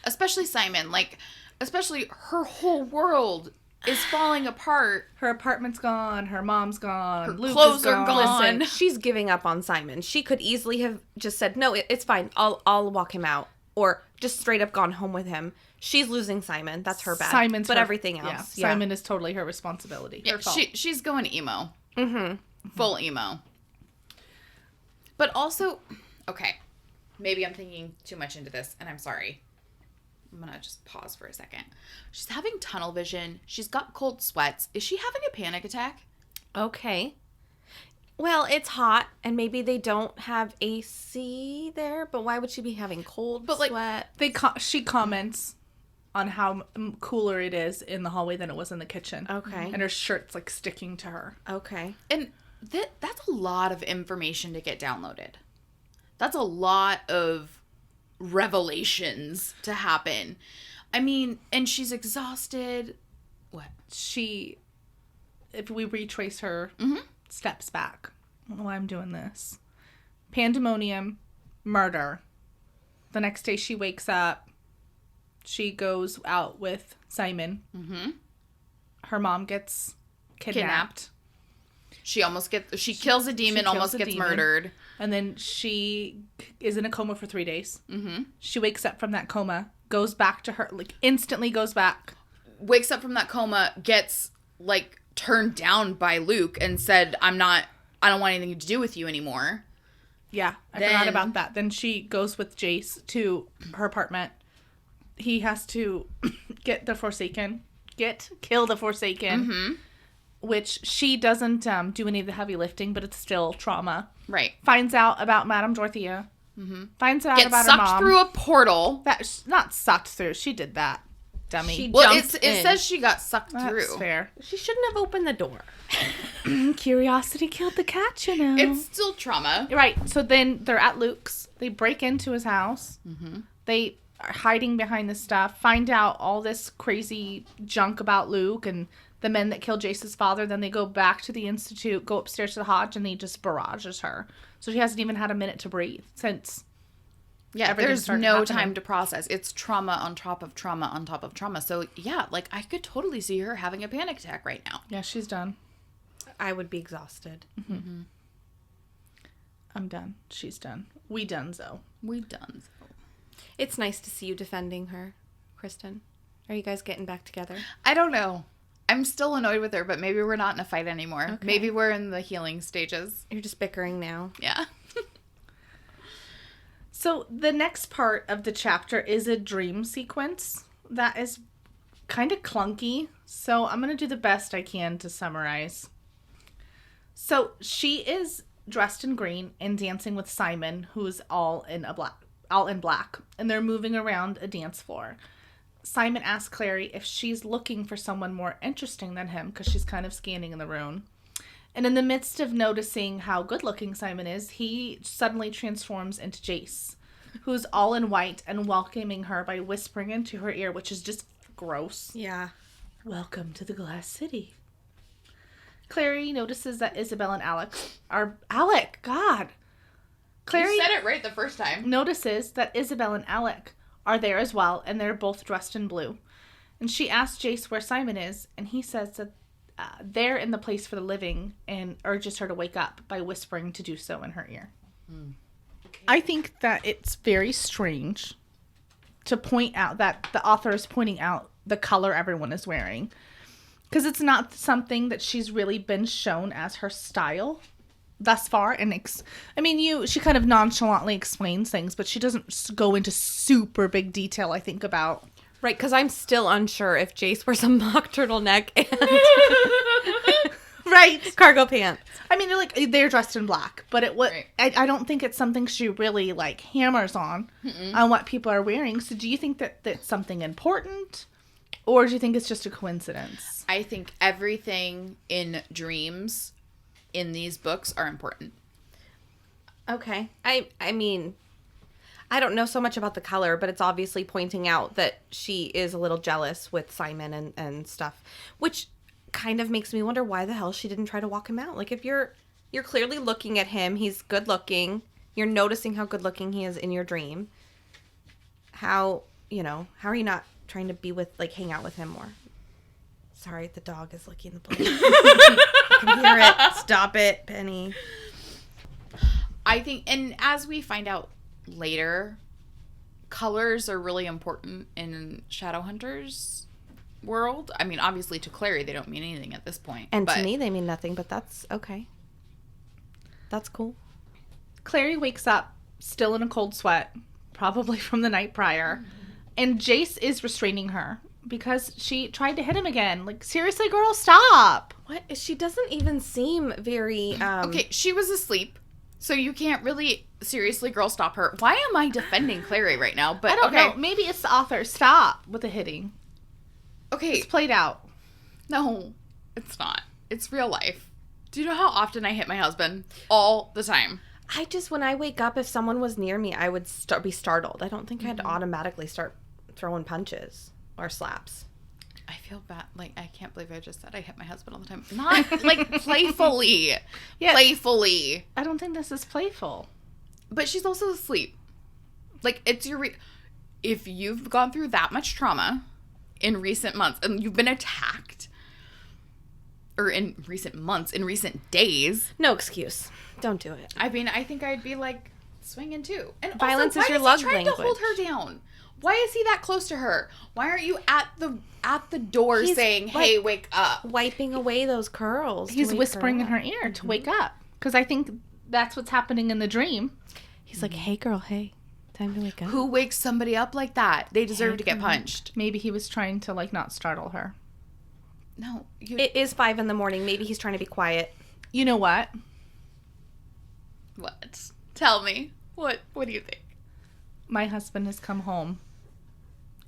especially Simon, like, especially her whole world is falling apart. Her apartment's gone. Her mom's gone. Her Luke clothes is gone. are gone. Listen, she's giving up on Simon. She could easily have just said, no, it's fine. I'll walk him out. Or just straight up gone home with him. She's losing Simon. That's her bad. Simon's but her, everything else. Yeah. Simon is totally her responsibility. Yeah, her fault. she's going emo. Mm-hmm. Full emo. But also, okay, maybe I'm thinking too much into this, and I'm sorry. I'm going to just pause for a second. She's having tunnel vision. She's got cold sweats. Is she having a panic attack? Okay. Well, it's hot, and maybe they don't have AC there, but why would she be having cold sweat? She comments on how cooler it is in the hallway than it was in the kitchen. Okay. And her shirt's, like, sticking to her. Okay. And that's a lot of information to get downloaded. That's a lot of revelations to happen. I mean, and she's exhausted. What? If we retrace her steps back, I don't know why I'm doing this. Pandemonium, murder. The next day she wakes up. She goes out with Simon. Mm-hmm. Her mom gets kidnapped. She kills a demon, almost gets murdered. And then she is in a coma for 3 days. Mm-hmm. She wakes up from that coma, goes back to her, like, instantly goes back. Wakes up from that coma, gets, like, turned down by Luke and said, I don't want anything to do with you anymore. Yeah, I forgot about that. Then she goes with Jace to her apartment. He has to kill the Forsaken, Mm-hmm. which she doesn't do any of the heavy lifting, but it's still trauma. Right. Finds out about Madame Dorothea. Mm-hmm. Finds out Gets about her mom. sucked through a portal. That's not sucked through. She did that, dummy. It says she got sucked through. That's fair. She shouldn't have opened the door. Curiosity killed the cat, you know. It's still trauma. Right. So then they're at Luke's. They break into his house. Mm-hmm. They are hiding behind this stuff. Find out all this crazy junk about Luke and the men that killed Jace's father. Then they go back to the Institute, go upstairs to the Hodge, and he just barrages her. So she hasn't even had a minute to breathe since. Yeah, there's no time to process. It's trauma on top of trauma on top of trauma. So, yeah, like, I could totally see her having a panic attack right now. Yeah, she's done. I would be exhausted. Mm-hmm. I'm done. She's done. We done, so. It's nice to see you defending her, Kristen. Are you guys getting back together? I don't know. I'm still annoyed with her, but maybe we're not in a fight anymore. Okay. Maybe we're in the healing stages. You're just bickering now. Yeah. So the next part of the chapter is a dream sequence that is kind of clunky. So I'm going to do the best I can to summarize. So she is dressed in green and dancing with Simon, who's all in black, and they're moving around a dance floor. Simon asks Clary if she's looking for someone more interesting than him because she's kind of scanning in the room. And in the midst of noticing how good-looking Simon is, he suddenly transforms into Jace, who's all in white and welcoming her by whispering into her ear, which is just gross. Yeah. Welcome to the Glass City. Clary notices that Isabel and Alec, Clary You said it right the first time. notices that Isabel and Alec are there as well, and they're both dressed in blue. And she asks Jace where Simon is, and he says that they're in the place for the living, and urges her to wake up by whispering to do so in her ear. Okay. I think that it's very strange to point out that the author is pointing out the color everyone is wearing, because it's not something that she's really been shown as her style thus far. And she kind of nonchalantly explains things, but she doesn't go into super big detail, I think, about... Right, because I'm still unsure if Jace wears a mock turtleneck and right, cargo pants. I mean, they're dressed in black, but Right. I don't think it's something she really hammers on what people are wearing. So do you think that that's something important, or do you think it's just a coincidence? I think everything in dreams in these books are important. Okay. I mean, I don't know so much about the color, but it's obviously pointing out that she is a little jealous with Simon and stuff, which kind of makes me wonder why the hell she didn't try to walk him out. Like, if you're clearly looking at him, he's good looking, you're noticing how good looking he is in your dream. How are you not trying to be with, hang out with him more? Sorry, the dog is licking the plate. I can hear it. Stop it, Penny. I think, and as we find out later, colors are really important in Shadowhunters world. I mean, obviously to Clary they don't mean anything at this point. And to me they mean nothing, but that's okay. That's cool. Clary wakes up still in a cold sweat, probably from the night prior, and Jace is restraining her because she tried to hit him again. Like, seriously, girl, stop. What? She doesn't even seem very Okay, she was asleep, so you can't really seriously, girl, stop her. Why am I defending Clary right now? But I don't know. Maybe it's the author. Stop with the hitting. Okay. It's played out. No, it's not. It's real life. Do you know how often I hit my husband? All the time. When I wake up, if someone was near me, I would be startled. I don't think I'd automatically start throwing punches or slaps. I feel bad. I can't believe I just said I hit my husband all the time. Not, playfully. Yeah. Playfully. I don't think this is playful. But she's also asleep. It's your... if you've gone through that much trauma in recent months, and you've been attacked, or in recent months, in recent days... No excuse. Don't do it. I mean, I think I'd be, swinging too. And violence also, is your why love is he trying language. to hold her down? Why is he that close to her? Why aren't you at the door saying, hey, wake up? Wiping away those curls. He's whispering in her ear to wake up. Because I think that's what's happening in the dream. He's like, hey, girl, hey. Time to wake up. Who wakes somebody up like that? They deserve to get punched. Maybe he was trying to, not startle her. No. It is 5 a.m. Maybe he's trying to be quiet. You know what? What? Tell me. What do you think? My husband has come home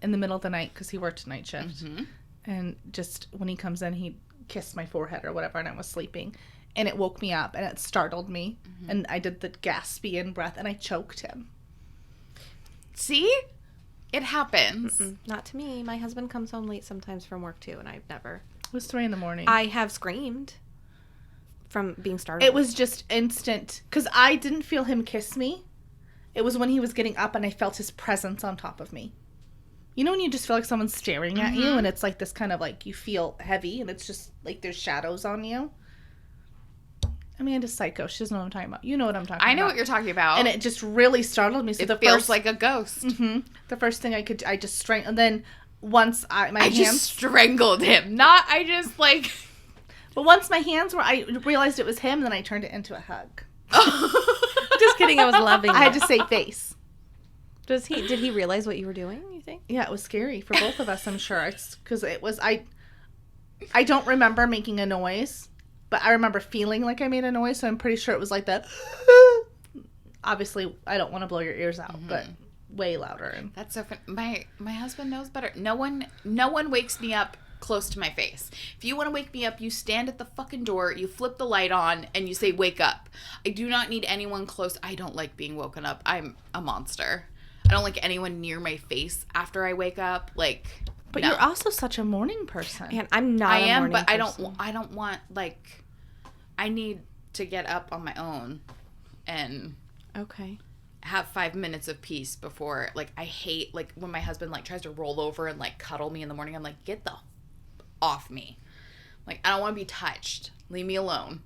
in the middle of the night because he worked a night shift. Mm-hmm. And just when he comes in, he kissed my forehead or whatever, and I was sleeping. And it woke me up, and it startled me. Mm-hmm. And I did the gaspy in breath, and I choked him. See? It happens. Not to me. My husband comes home late sometimes from work, too, and I've never... It was 3 a.m. I have screamed from being startled. It was just instant. Because I didn't feel him kiss me. It was when he was getting up, and I felt his presence on top of me. You know when you just feel like someone's staring at you, and it's this kind of you feel heavy, and it's just there's shadows on you? Amanda's psycho. She doesn't know what I'm talking about. You know what I'm talking about. I know what you're talking about. And it just really startled me. So it feels like a ghost. Mm-hmm. The first thing I just strangled. And then once my hands... just strangled him. Not, I just But once my hands were... I realized it was him, then I turned it into a hug. Just kidding. I was loving it. I had to say face. Did he realize what you were doing, you think? Yeah, it was scary for both of us, I'm sure. It's because it was... I don't remember making a noise, but I remember feeling like I made a noise, so I'm pretty sure it was like that. Obviously, I don't want to blow your ears out, but way louder. That's so fun. My husband knows better. No one wakes me up close to my face. If you want to wake me up, you stand at the fucking door, you flip the light on, and you say, wake up. I do not need anyone close. I don't like being woken up. I'm a monster. I don't like anyone near my face after I wake up. But no. You're also such a morning person. And I'm not a morning person. I don't want, I need to get up on my own. And Okay. Have 5 minutes of peace before, like, I hate, like, when my husband, like, tries to roll over and, like, cuddle me in the morning. I'm like, get the off me. Like, I don't want to be touched. Leave me alone.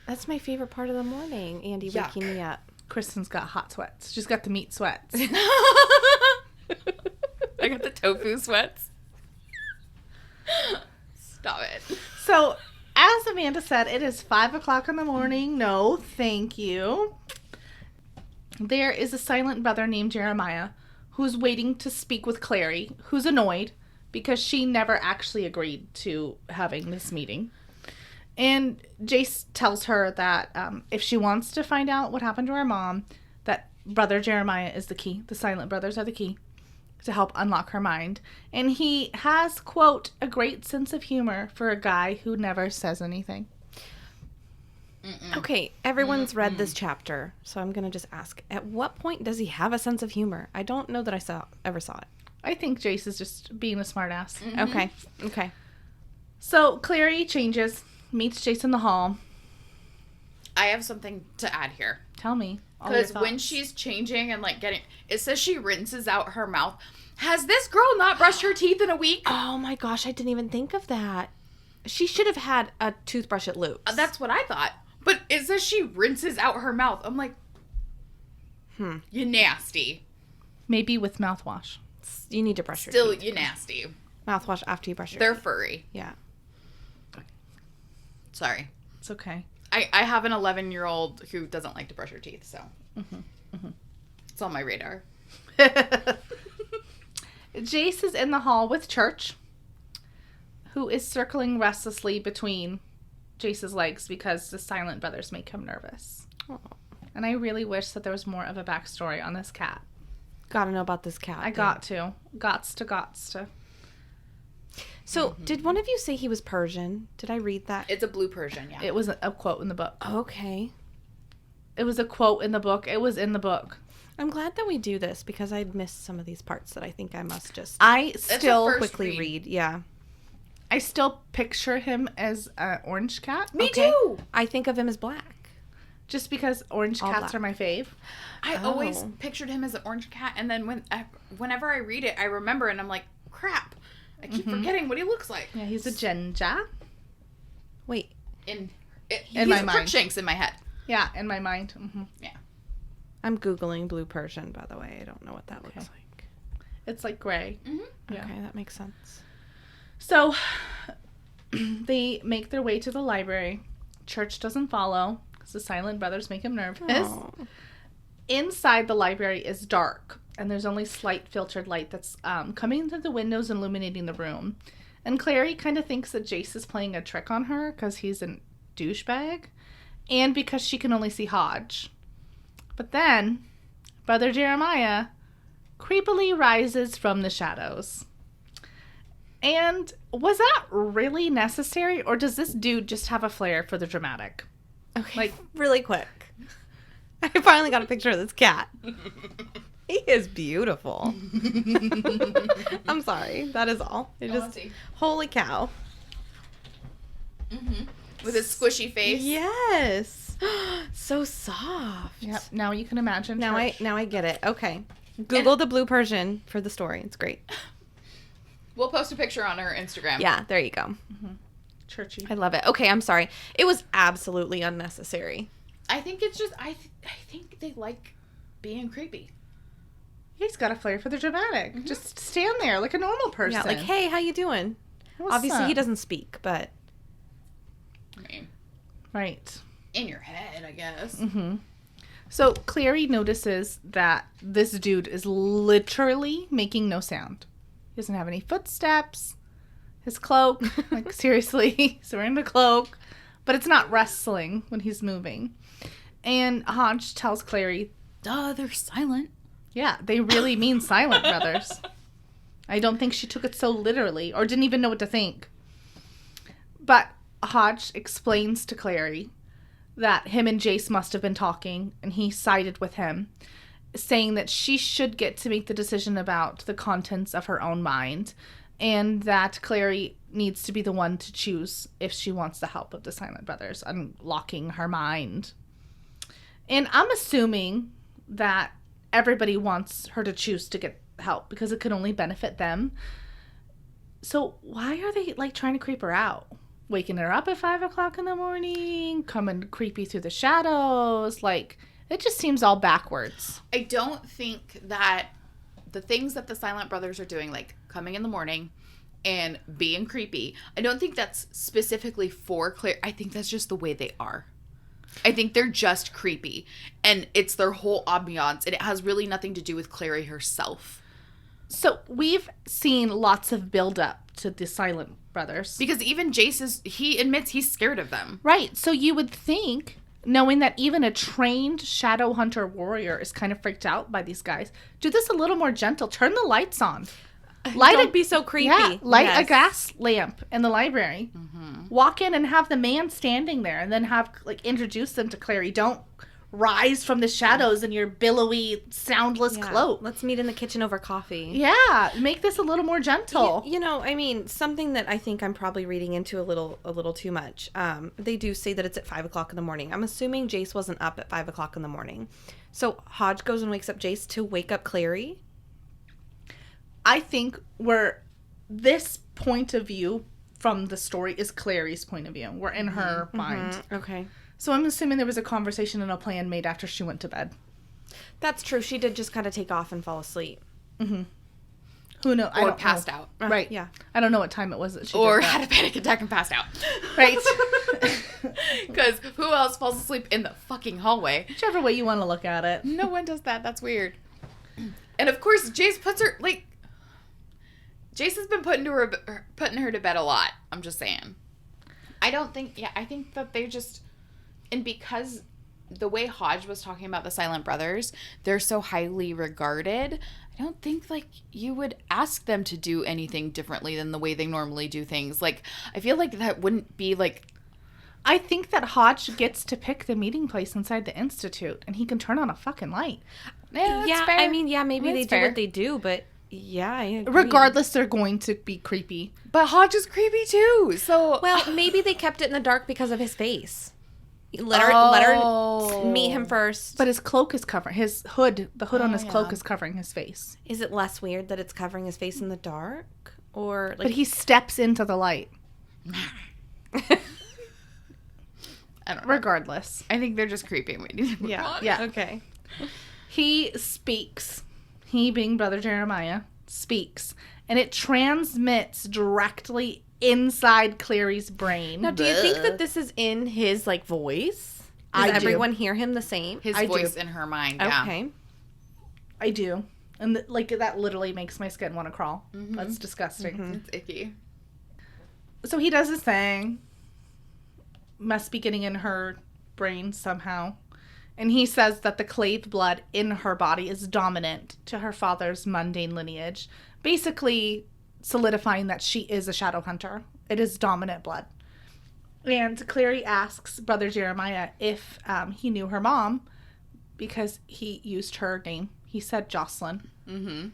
That's my favorite part of the morning, Andy waking me up. Kristen's got hot sweats. She's got the meat sweats. I got the tofu sweats. Stop it. So, as Amanda said, it is 5 o'clock in the morning. No, thank you. There is a silent brother named Jeremiah who's waiting to speak with Clary, who's annoyed because she never actually agreed to having this meeting. And Jace tells her that if she wants to find out what happened to her mom, that brother Jeremiah is the key. The silent brothers are the key to help unlock her mind. And he has, quote, a great sense of humor for a guy who never says anything. Okay, everyone's read this chapter, so I'm going to just ask, at what point does he have a sense of humor? I don't know that I ever saw it. I think Jace is just being a smartass. Okay. So Clary changes, meets Jace in the hall. I have something to add here. Tell me. Because when she's changing and, like, getting... It says she rinses out her mouth. Has this girl not brushed her teeth in a week? Oh my gosh, I didn't even think of that. She should have had a toothbrush at Luke's. That's what I thought. But it says she rinses out her mouth. I'm like... You nasty. Maybe with mouthwash. You need to brush your Still, teeth. you nasty. Mouthwash after you brush your They're teeth. furry. Yeah. Sorry. It's okay. I have an 11-year-old who doesn't like to brush her teeth, so... It's on my radar. Jace is in the hall with Church, who is circling restlessly between Jace's legs because the silent brothers make him nervous. Oh. And I really wish that there was more of a backstory on this cat. Gotta know about this cat. I got to. Gots to. So, did one of you say he was Persian? Did I read that? It's a blue Persian, yeah. It was a quote in the book. Okay. It was a quote in the book. It was in the book. I'm glad that we do this because I'd missed some of these parts that I think I must just I still quickly read. Yeah. I still picture him as an orange cat. Me too! I think of him as black. Just because orange All cats black. are my fave. I always pictured him as an orange cat, and then whenever I read it, I remember, and I'm like, crap. I keep forgetting what he looks like. Yeah, he's a Genja. Wait. He's my mind. Crookshanks in my head. Yeah, in my mind. Yeah. I'm Googling blue Persian, by the way. I don't know what that looks like. It's like gray. Yeah. Okay, that makes sense. So they make their way to the library. Church doesn't follow because the silent brothers make him nervous. Oh. Inside the library is dark, and there's only slight filtered light that's coming through the windows and illuminating the room. And Clary kind of thinks that Jace is playing a trick on her because he's a douchebag, and because she can only see Hodge. But then, Brother Jeremiah creepily rises from the shadows. And was that really necessary, or does this dude just have a flair for the dramatic? Okay. Like, really quick. I finally got a picture of this cat. He is beautiful. I'm sorry. That is all. Holy cow. With his squishy face. Yes. So soft. Yep, now you can imagine. Now Church. I get it. Okay. Google the blue Persian for the story. It's great. We'll post a picture on our Instagram. Yeah, there you go. Churchy. I love it. Okay, I'm sorry. It was absolutely unnecessary. I think it's just, I think they like being creepy. He's got a flair for the dramatic. Just stand there like a normal person. Yeah, like, hey, how you doing? What's Obviously, up? he doesn't speak, but I mean, Right. in your head, I guess. So Clary notices that this dude is literally making no sound. He doesn't have any footsteps. His cloak, like seriously, he's wearing a cloak, but it's not rustling when he's moving. And Hodge tells Clary, Duh, they're silent. yeah, they really mean silent brothers. I don't think she took it so literally or didn't even know what to think. But Hodge explains to Clary that him and Jace must have been talking, and he sided with him, saying that she should get to make the decision about the contents of her own mind, and that Clary needs to be the one to choose if she wants the help of the Silent Brothers unlocking her mind. And I'm assuming that everybody wants her to choose to get help because it could only benefit them. So why are they, like, trying to creep her out? Waking her up at 5 o'clock in the morning, coming creepy through the shadows. Like, it just seems all backwards. I don't think that the things that the Silent Brothers are doing, like coming in the morning and being creepy, I don't think that's specifically for Claire. I think that's just the way they are. I think they're just creepy. And it's their whole ambiance. And it has really nothing to do with Clary herself. So we've seen lots of build-up to the Silent Brothers. Because even Jace he admits he's scared of them. Right. So you would think, knowing that even a trained Shadowhunter warrior is kind of freaked out by these guys, do this a little more gentle. Turn the lights on. Don't be so creepy. Yeah, light a gas lamp in the library. Mm-hmm. Walk in and have the man standing there, and then have, like, introduce them to Clary. Don't rise from the shadows in your billowy, soundless cloak. Let's meet in the kitchen over coffee. Yeah, make this a little more gentle. You know, I mean, something that I think I'm probably reading into a little too much. They do say that it's at 5 o'clock in the morning. I'm assuming Jace wasn't up at 5 o'clock in the morning. So Hodge goes and wakes up Jace to wake up Clary. I think this point of view from the story is Clary's point of view. We're in her mind. Okay. So I'm assuming there was a conversation and a plan made after she went to bed. That's true. She did just kind of take off and fall asleep. Mm-hmm. Who knows? Or passed out. Right. Yeah. I don't know what time it was that she Or did that. had a panic attack and passed out. Right. Because who else falls asleep in the fucking hallway? Whichever way you want to look at it. No one does that. That's weird. And of course, Jace puts her, like... Jace has been putting her to bed a lot. I'm just saying. I think that they just... And because the way Hodge was talking about the Silent Brothers, they're so highly regarded, I don't think, like, you would ask them to do anything differently than the way they normally do things. Like, I feel like that wouldn't be, like... I think that Hodge gets to pick the meeting place inside the Institute, and he can turn on a fucking light. Yeah, that's fair. I mean, yeah, maybe That's they do fair. what they do, but yeah, I agree. Regardless, they're going to be creepy. But Hodge is creepy, too, so... Well, maybe they kept it in the dark because of his face. Let her meet him first. But his cloak is covering the hood on his cloak is covering his face. Is it less weird that it's covering his face in the dark? Or, like... But he steps into the light. I don't know. Regardless. I think they're just creepy. We need to move on. Yeah. Okay. He speaks. He, being Brother Jeremiah, speaks. And it transmits directly inside Clary's brain. Now, do you think that this is in his, like, voice? I Does do. everyone hear him the same? His I voice do. in her mind, yeah. Okay. I do. And, that literally makes my skin want to crawl. Mm-hmm. That's disgusting. Mm-hmm. It's icky. So he does his thing. Must be getting in her brain somehow. And he says that the clave blood in her body is dominant to her father's mundane lineage. Basically solidifying that she is a Shadowhunter. It is dominant blood. And Clary asks Brother Jeremiah if he knew her mom because he used her name. He said Jocelyn. Mm-hmm.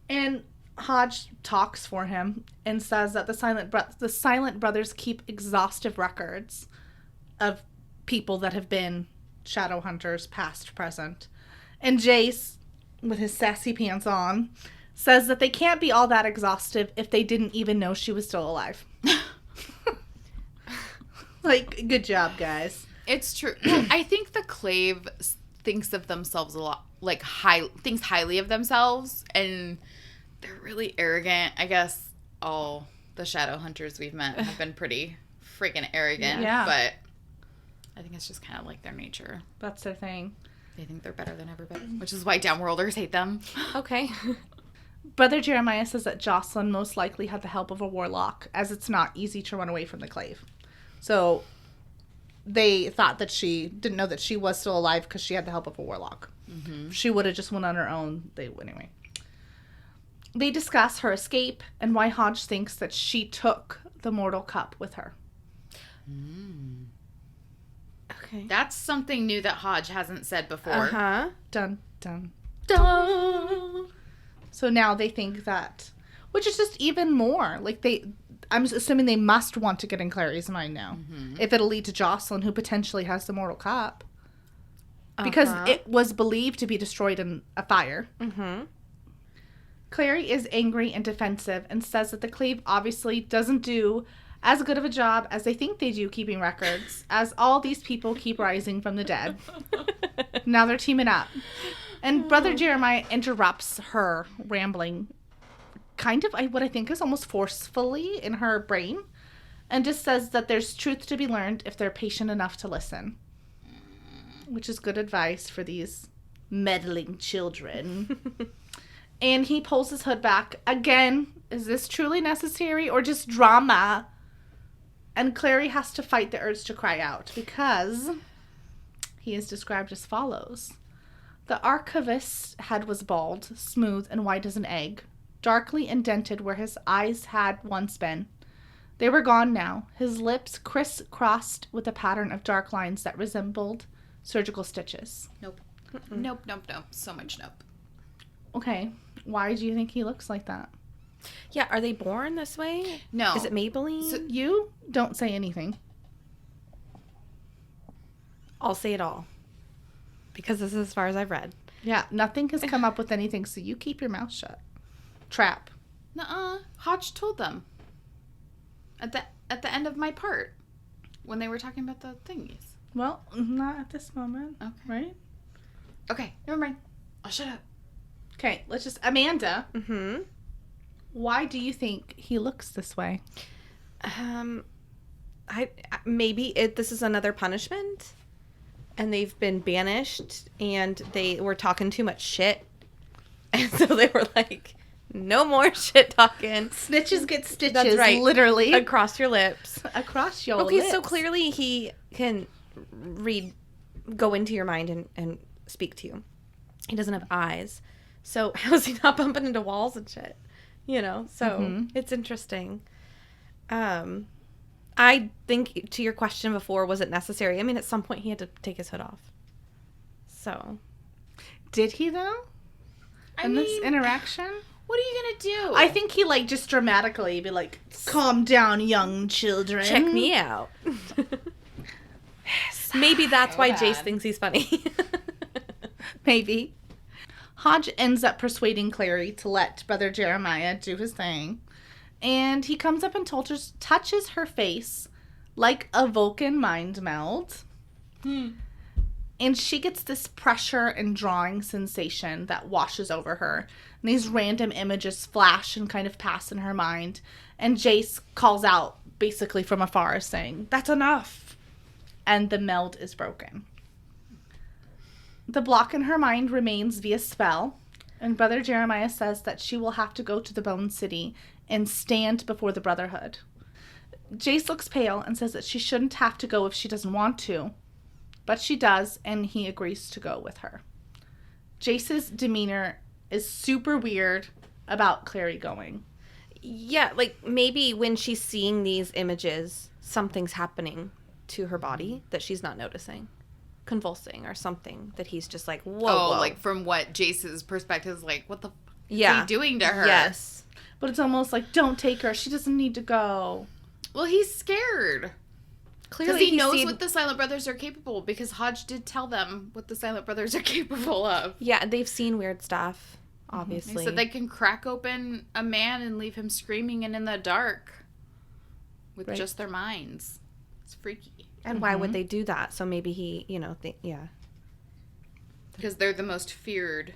And Hodge talks for him and says that the Silent Brothers keep exhaustive records of people that have been Shadowhunters, past, present. And Jace, with his sassy pants on, says that they can't be all that exhaustive if they didn't even know she was still alive. Like, good job, guys. It's true. Well, I think the clave thinks of themselves a lot, like, thinks highly of themselves, and they're really arrogant. I guess all the Shadowhunters we've met have been pretty freaking arrogant. Yeah. But I think it's just kind of like their nature. That's their thing. They think they're better than everybody, which is why Downworlders hate them. Okay. Brother Jeremiah says that Jocelyn most likely had the help of a warlock, as it's not easy to run away from the clave. So they thought that she didn't know that she was still alive because she had the help of a warlock. Mm-hmm. She would have just went on her own. Anyway. They discuss her escape and why Hodge thinks that she took the mortal cup with her. Okay. That's something new that Hodge hasn't said before. Uh-huh. Dun, dun, dun. So now they think that, which is just even more. Like, I'm assuming they must want to get in Clary's mind now. Mm-hmm. If it'll lead to Jocelyn, who potentially has the mortal cup. because it was believed to be destroyed in a fire. Mm-hmm. Clary is angry and defensive and says that the Cleave obviously doesn't do as good of a job as they think they do keeping records, as all these people keep rising from the dead. Now they're teaming up. And Brother Jeremiah interrupts her rambling, kind of what I think is almost forcefully in her brain, and just says that there's truth to be learned if they're patient enough to listen. Which is good advice for these meddling children. And he pulls his hood back. Again, is this truly necessary or just drama? And Clary has to fight the urge to cry out because he is described as follows. The archivist's head was bald, smooth, and white as an egg, darkly indented where his eyes had once been. They were gone now, his lips crisscrossed with a pattern of dark lines that resembled surgical stitches. Nope. Nope. So much nope. Okay, why do you think he looks like that? Yeah, are they born this way? No. Is it Maybelline? So you don't say anything. I'll say it all. Because this is as far as I've read. Yeah, nothing has come up with anything, so you keep your mouth shut. Trap. Nuh-uh. Hodge told them. At the end of my part. When they were talking about the thingies. Well, not at this moment. Okay. Right? Okay, never mind. I'll shut up. Okay, let's just... Amanda. Mm-hmm. Why do you think he looks this way? This is another punishment, and they've been banished, and they were talking too much shit, and so they were like, no more shit talking. Snitches get stitches. That's right. Literally. Across your lips. Across your Okay, lips. so clearly he can go into your mind and speak to you. He doesn't have eyes. So how is he not bumping into walls and shit? You know, so it's interesting. I think to your question before, was it necessary? I mean, at some point he had to take his hood off. So. Did he, though? This interaction? What are you going to do? I think he, just dramatically be like, calm down, young children. Check me out. Maybe that's why bad. Jace thinks he's funny. Maybe. Hodge ends up persuading Clary to let Brother Jeremiah do his thing. And he comes up and touches her face like a Vulcan mind meld. And she gets this pressure and drawing sensation that washes over her. And these random images flash and kind of pass in her mind. And Jace calls out basically from afar saying, "That's enough." And the meld is broken. The block in her mind remains via spell, and Brother Jeremiah says that she will have to go to the Bone City and stand before the Brotherhood. Jace looks pale and says that she shouldn't have to go if she doesn't want to, but she does, and he agrees to go with her. Jace's demeanor is super weird about Clary going. Yeah, maybe when she's seeing these images, something's happening to her body that she's not noticing. Convulsing or something that he's just like, whoa. From what Jace's perspective is like, what the is he doing to her? Yes. But it's almost like, don't take her. She doesn't need to go. Well, he's scared. Clearly Because he knows what the Silent Brothers are capable, because Hodge did tell them what the Silent Brothers are capable of. Yeah, they've seen weird stuff, obviously. They said they can crack open a man and leave him screaming and in the dark with just their minds. It's freaky. And why would they do that? So maybe he, Because they're the most feared.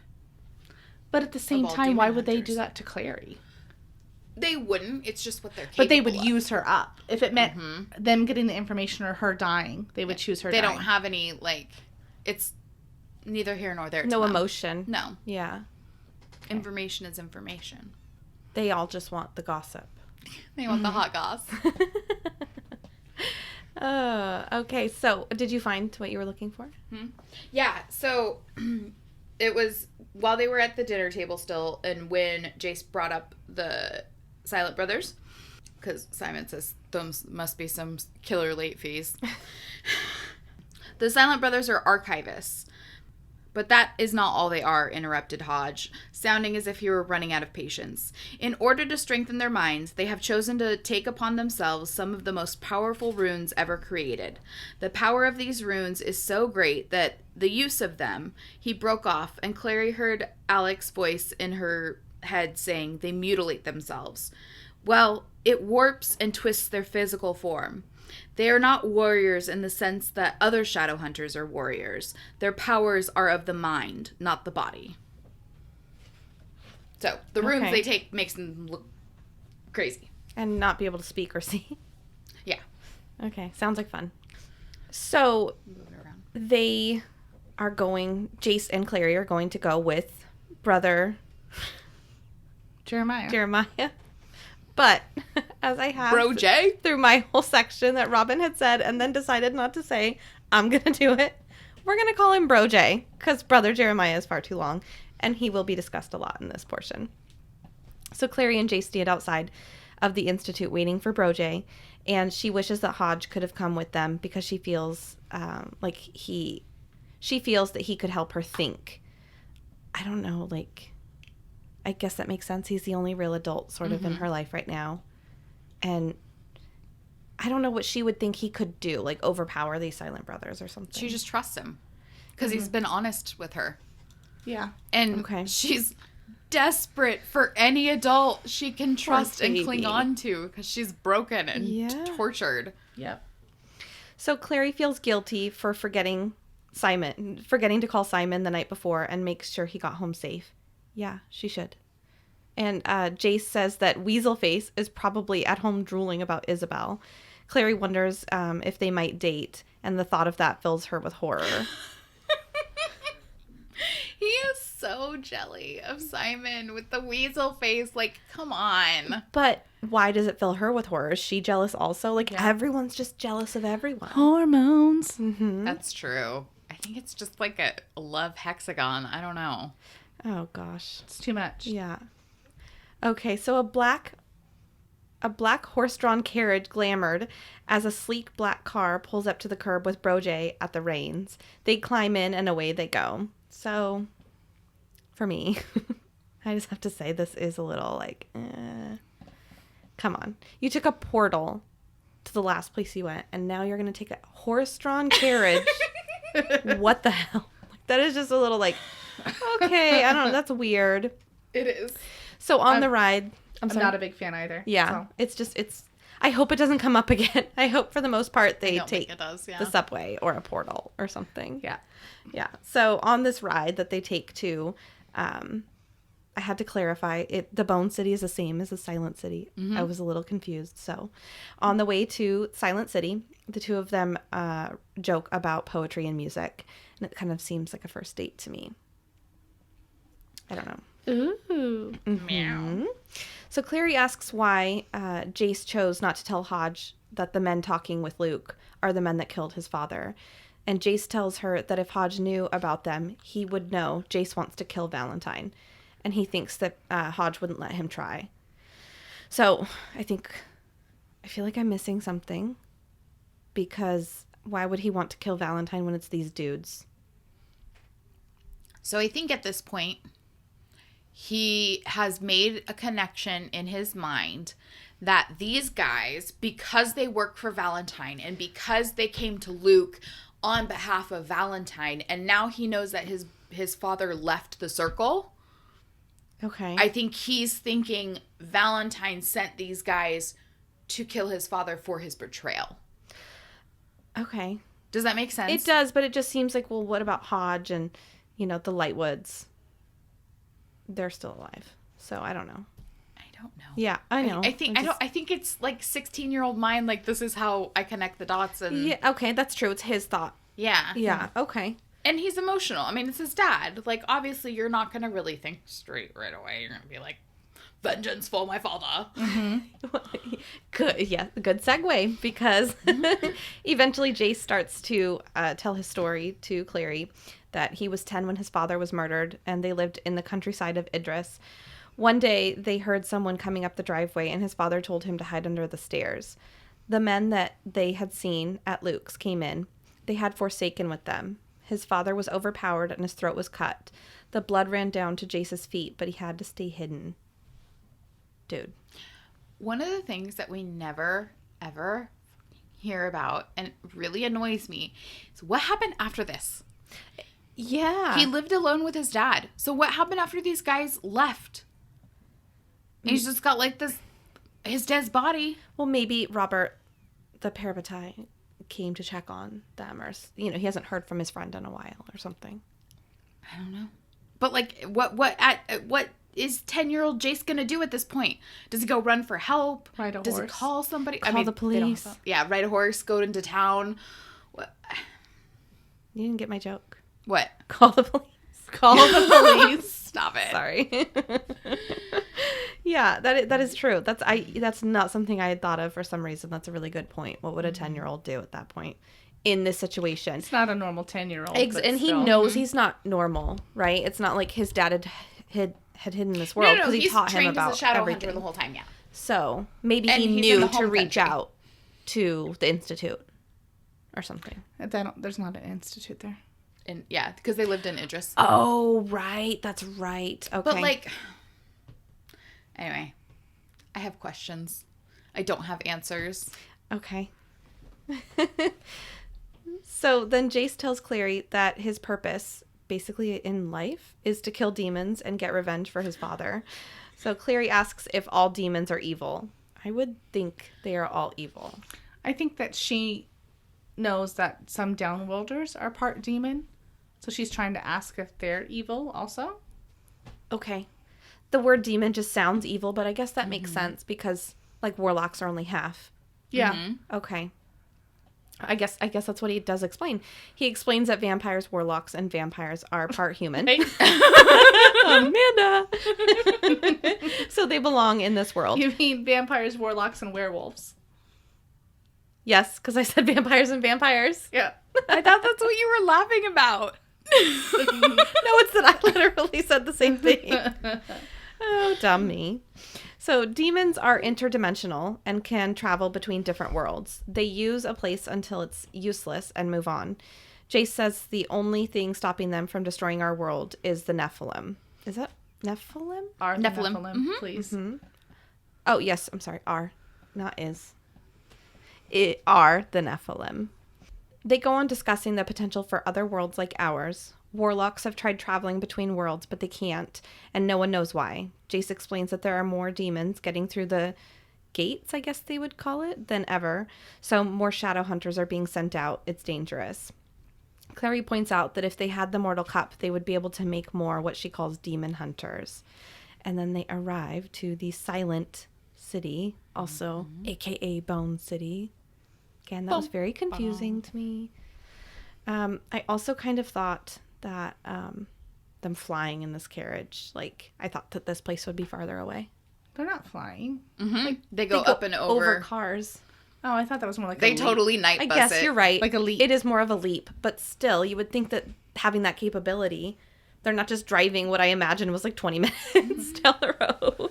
But at the same time, why would they do that to Clary? They wouldn't. It's just what they're capable But they would of. use her up. If it meant them getting the information or her dying, they would choose her dying. They don't have any, it's neither here nor there. no emotion. No. Yeah. Information is information. They all just want the gossip. They want the hot goss. Okay, so did you find what you were looking for? Yeah, so it was while they were at the dinner table still, and when Jace brought up the Silent Brothers, because Simon says those must be some killer late fees. The Silent Brothers are archivists, But that is not all they are, interrupted Hodge, sounding as if he were running out of patience. In order to strengthen their minds, they have chosen to take upon themselves some of the most powerful runes ever created. The power of these runes is so great that the use of them... He broke off, and Clary heard Alec's voice in her head saying they mutilate themselves. Well, it warps and twists their physical form. They are not warriors in the sense that other Shadowhunters are warriors. Their powers are of the mind, not the body. So, the runes they take makes them look crazy. And not be able to speak or see. Yeah. Okay, sounds like fun. So, they are going, Jace and Clary are going to go with brother Jeremiah. But, as I have Bro Jay? through my whole section that Robin had said and then decided not to say, I'm going to do it. We're going to call him Bro Jay because Brother Jeremiah is far too long, and he will be discussed a lot in this portion. So Clary and Jace stand outside of the Institute waiting for Bro Jay, and she wishes that Hodge could have come with them because she feels she feels that he could help her think. I don't know, I guess that makes sense. He's the only real adult sort of in her life right now. And I don't know what she would think he could do, overpower these silent brothers or something. She just trusts him because he's been honest with her. Yeah. And she's desperate for any adult she can trust and cling on to because she's broken and tortured. Yep. So Clary feels guilty for forgetting to call Simon the night before and makes sure he got home safe. Yeah, she should. And Jace says that Weaselface is probably at home drooling about Isabel. Clary wonders if they might date, and the thought of that fills her with horror. He is so jelly of Simon with the weasel face. Come on. But why does it fill her with horror? Is she jealous also? Everyone's just jealous of everyone. Hormones. Mm-hmm. That's true. I think it's just a love hexagon. I don't know. Oh, gosh. It's too much. Yeah. Okay, so a black horse-drawn carriage glamored as a sleek black car pulls up to the curb with Brojay at the reins. They climb in and away they go. So, for me, I just have to say this is a little come on. You took a portal to the last place you went, and now you're going to take a horse-drawn carriage. What the hell? That is just a little okay, I don't know. That's weird. It is. So on the ride, I'm not a big fan either. Yeah. So. It's I hope it doesn't come up again. I hope for the most part they take the subway or a portal or something. Yeah. Yeah. So on this ride that they take to, I had to clarify the Bone City is the same as the Silent City. Mm-hmm. I was a little confused. So on the way to Silent City, the two of them joke about poetry and music. And it kind of seems like a first date to me. I don't know. Ooh. Mm-hmm. Meow. So Clary asks why Jace chose not to tell Hodge that the men talking with Luke are the men that killed his father. And Jace tells her that if Hodge knew about them, he would know Jace wants to kill Valentine. And he thinks that Hodge wouldn't let him try. So I feel like I'm missing something. Because why would he want to kill Valentine when it's these dudes? So I think at this point, he has made a connection in his mind that these guys, because they work for Valentine and because they came to Luke on behalf of Valentine, and now he knows that his father left the circle. Okay. I think he's thinking Valentine sent these guys to kill his father for his betrayal. Okay. Does that make sense? It does, but it just seems like, well, what about Hodge and, the Lightwoods? They're still alive. So I don't know. I don't know. Yeah, I know. I think it's 16-year-old mind. This is how I connect the dots. And yeah, okay, that's true. It's his thought. Yeah. Yeah. Okay. And he's emotional. I mean, it's his dad. Obviously, you're not gonna really think straight right away. You're gonna be like, vengeance for my father. Mm-hmm. Good. Yeah. Good segue because eventually Jace starts to tell his story to Clary that he was 10 when his father was murdered and they lived in the countryside of Idris. One day they heard someone coming up the driveway and his father told him to hide under the stairs. The men that they had seen at Luke's came in. They had Forsaken with them, His father was overpowered and his throat was cut. The blood ran down to Jace's feet, but he had to stay hidden. Dude. One of the things that we never, ever hear about, and it really annoys me, is what happened after this. Yeah. He lived alone with his dad. So what happened after these guys left? He's just got like this, his dad's body. Well, maybe Robert, the Parabatai, came to check on them, or he hasn't heard from his friend in a while or something. I don't know. But like, what is 10-year-old Jace gonna do at this point? Does he go run for help? Ride a Does horse. he call somebody? Call the police. Yeah, ride a horse, go into town. What? You didn't get my joke. What? Call the police. Call the police. Stop it. Sorry. Yeah, that is true. That's not something I had thought of for some reason. That's a really good point. What would a 10-year-old do at that point in this situation? It's not a normal 10-year-old. And he knows he's not normal, right? It's not like his dad had hidden this world because he taught him about as a shadow everything hunter the whole time. Yeah. So maybe And he he's in knew the to home reach country. out to the Institute or something. There's not an institute there. And yeah, because they lived in Idris. Oh, right. That's right. Okay. But like, anyway, I have questions. I don't have answers. Okay. So then Jace tells Clary that his purpose, basically in life, is to kill demons and get revenge for his father. So Clary asks if all demons are evil. I would think they are all evil. I think that she knows that some Downworlders are part demon. So she's trying to ask if they're evil also. Okay. The word demon just sounds evil, but I guess that makes sense because, like, warlocks are only half. Yeah. Mm-hmm. Okay. I guess that's what he does explain. He explains that vampires, warlocks, and vampires are part human. Amanda! So they belong in this world. You mean vampires, warlocks, and werewolves? Yes, because I said vampires and vampires. Yeah. I thought that's what you were laughing about. No, it's that I literally said the same thing. Oh, dumb me. So demons are interdimensional and can travel between different worlds. They use a place until it's useless and move on. Jace says the only thing stopping them from destroying our world is the Nephilim. Is that Nephilim? Are the Nephilim. Nephilim, please. Mm-hmm. Oh, yes. I'm sorry. Are. Not is. It are the Nephilim. They go on discussing the potential for other worlds like ours. Warlocks have tried traveling between worlds, but they can't, and no one knows why. Jace explains that there are more demons getting through the gates, I guess they would call it, than ever. So more shadow hunters are being sent out. It's dangerous. Clary points out that if they had the Mortal Cup, they would be able to make more what she calls demon hunters. And then they arrive to the Silent City, also aka Bone City. Again, that was very confusing to me. I also kind of thought that them flying in this carriage, like, I thought that this place would be farther away. They're not flying. Mm-hmm. They go up and over. Cars. Oh, I thought that was more like They a leap. totally night I bus guess it. you're right. Like a leap. It is more of a leap, but still, you would think that having that capability, they're not just driving what I imagine was like 20 minutes down the road.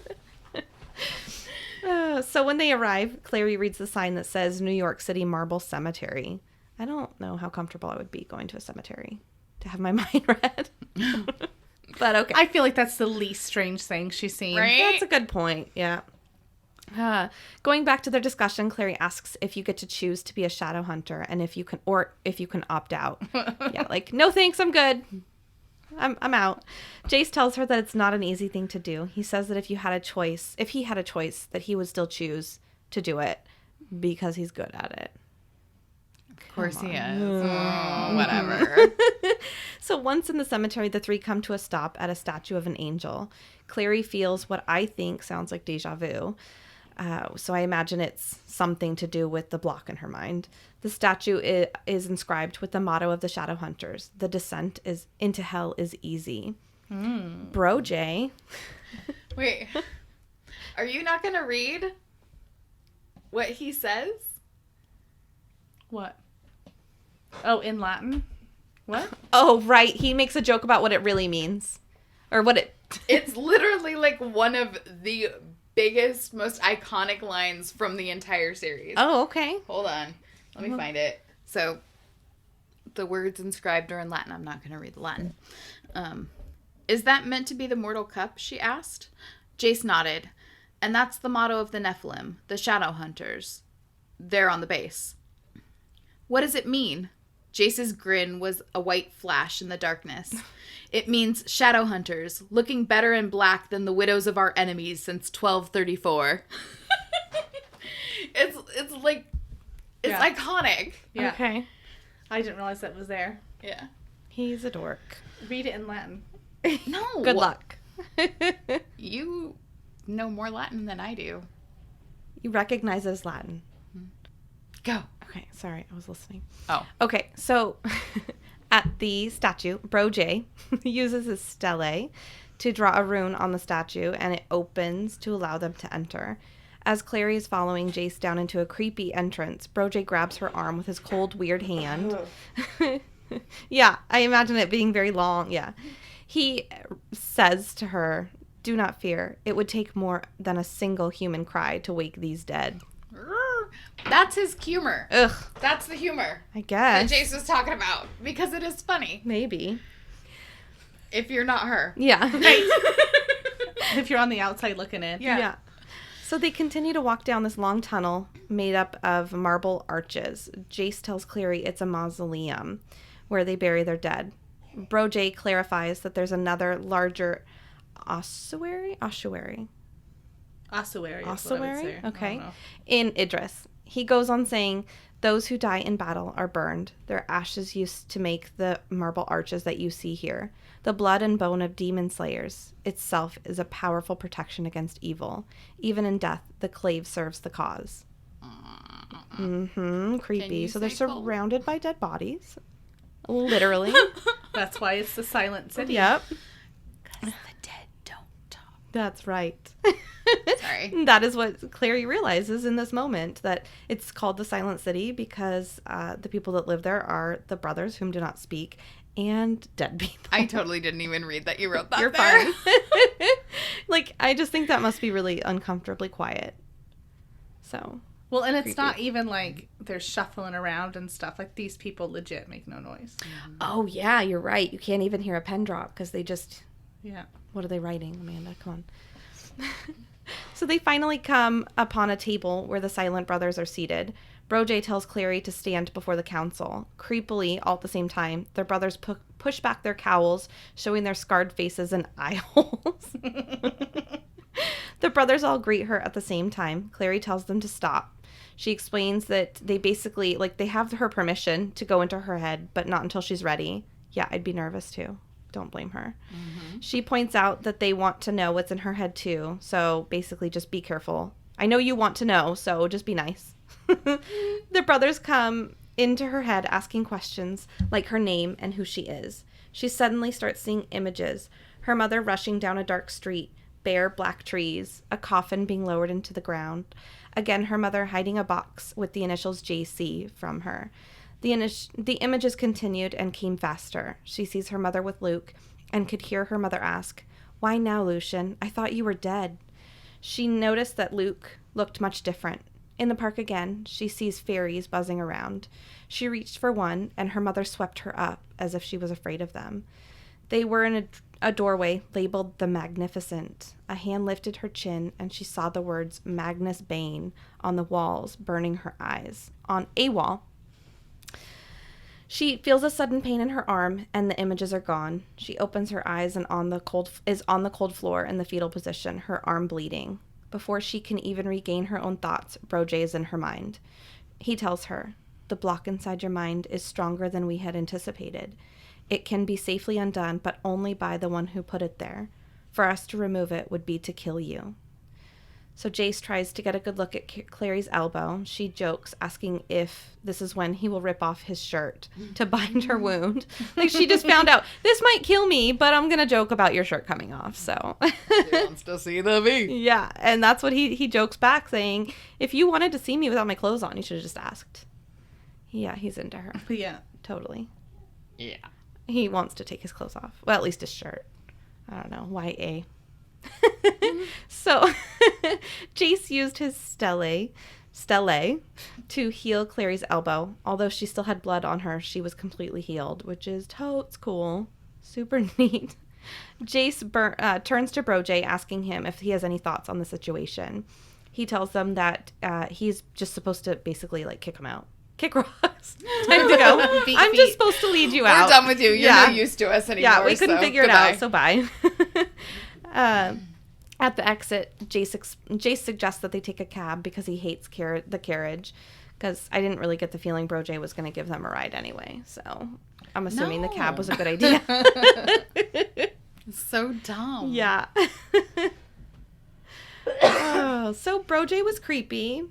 So when they arrive, Clary reads the sign that says New York City Marble Cemetery. I don't know how comfortable I would be going to a cemetery to have my mind read. But okay. I feel like that's the least strange thing she's seen. Right? That's a good point. Yeah. Going back to their discussion, Clary asks if you get to choose to be a shadow hunter and if you can opt out. Yeah, like, no thanks, I'm good. I'm out. Jace tells her that it's not an easy thing to do. He says that if he had a choice, that he would still choose to do it because he's good at it. Of course he is. Oh, whatever. So once in the cemetery, the three come to a stop at a statue of an angel. Clary feels what I think sounds like deja vu. So I imagine it's something to do with the block in her mind. The statue is inscribed with the motto of the Shadowhunters. The descent into hell is easy. Bro Jay. Wait. Are you not going to read what he says? What? Oh, in Latin? What? Oh, right. He makes a joke about what it really means. Or what it... It's literally like one of the biggest, most iconic lines from the entire series. Oh, okay. Hold on. Let me find it. So, The words inscribed are in Latin. I'm not going to read the Latin. Is that meant to be the mortal cup, she asked. Jace nodded. And that's the motto of the Nephilim, the Shadowhunters. They're on the base. What does it mean? Jace's grin was a white flash in the darkness. It means Shadowhunters, looking better in black than the widows of our enemies since 1234. It's iconic. Yeah. Okay. I didn't realize that was there. Yeah. He's a dork. Read it in Latin. No. Good luck. You know more Latin than I do. You recognize it as Latin. Go. Okay, sorry, I was listening. Oh. Okay, so at the statue, Bro J uses his stele to draw a rune on the statue, and it opens to allow them to enter. As Clary is following Jace down into a creepy entrance, Bro J grabs her arm with his cold, weird hand. Yeah, I imagine it being very long. Yeah. He says to her, "Do not fear. It would take more than a single human cry to wake these dead." That's his humor. Ugh, That's the humor I that guess. Jace was talking about. Because it is funny. Maybe. If you're not her. Yeah. If you're on the outside looking in. Yeah. So they continue to walk down this long tunnel made up of marble arches. Jace tells Clary it's a mausoleum where they bury their dead. Bro J clarifies that there's another larger ossuary? Ossuary. is what I would Ossuary? say. I Okay. don't know. In Idris. He goes on saying, those who die in battle are burned. Their ashes used to make the marble arches that you see here. The blood and bone of demon slayers itself is a powerful protection against evil. Even in death, the clave serves the cause. Creepy. you So they're say cold? surrounded by dead bodies. Literally. That's why it's the silent city. Yep. The dead don't talk. That's right. Sorry. That is what Clary realizes in this moment, that it's called the Silent City because the people that live there are the brothers whom do not speak and dead people. I totally didn't even read that you wrote that. You're there. fine. Like, I just think that must be really uncomfortably quiet. So, Well, and it's Creepy. not even like they're shuffling around and stuff. Like, these people legit make no noise. oh yeah, you're right. You can't even hear a pen drop because they just, Yeah. what are they writing, Amanda? Come on. So they finally come upon a table where the Silent Brothers are seated. Bro J tells Clary to stand before the council. Creepily, all at the same time, their brothers push back their cowls, showing their scarred faces and eye holes. The brothers all greet her at the same time. Clary tells them to stop. She explains that they basically, like, they have her permission to go into her head, but not until she's ready. Yeah, I'd be nervous too. Don't blame her. She points out that they want to know what's in her head too. So basically just be careful. I know you want to know, so just be nice. The brothers come into her head asking questions like her name and who she is. She suddenly starts seeing images. Her mother rushing down a dark street, bare black trees, a coffin being lowered into the ground. Again, her mother hiding a box with the initials JC from her. The images continued and came faster. She sees her mother with Luke and could hear her mother ask, "Why now, Lucian? I thought you were dead." She noticed that Luke looked much different. In the park again, she sees fairies buzzing around. She reached for one, and her mother swept her up as if she was afraid of them. They were in a doorway labeled the Magnificent. A hand lifted her chin, and she saw the words Magnus Bane on the walls, burning her eyes. On a wall. She feels a sudden pain in her arm, and the images are gone. She opens her eyes and is on the cold floor in the fetal position, her arm bleeding. Before she can even regain her own thoughts, Bro J is in her mind. He tells her, "The block inside your mind is stronger than we had anticipated. It can be safely undone, but only by the one who put it there. For us to remove it would be to kill you." So Jace tries to get a good look at Clary's elbow. She jokes, asking if this is when he will rip off his shirt to bind her wound. Like, she just found out, this might kill me, but I'm going to joke about your shirt coming off, so. She wants to see the V. Yeah, and that's what he jokes back, saying, if you wanted to see me without my clothes on, you should have just asked. Yeah, he's into her. Yeah. Totally. Yeah. He wants to take his clothes off. Well, at least his shirt. I don't know. YA. So, Jace used his stele Stella to heal Clary's elbow. Although she still had blood on her, she was completely healed, which is totes cool. Super neat. Jace turns to Brojay, asking him if he has any thoughts on the situation. He tells them that he's just supposed to basically like kick him out. Kick rocks. Time to go. I'm just supposed to lead you out. We're done with you. You're not used to us anymore. Yeah, we couldn't figure it out, so bye. At the exit, Jace suggests that they take a cab because he hates the carriage. Because I didn't really get the feeling Brojay was going to give them a ride anyway. So I'm assuming the cab was a good idea. So dumb. Yeah. So Brojay was creepy.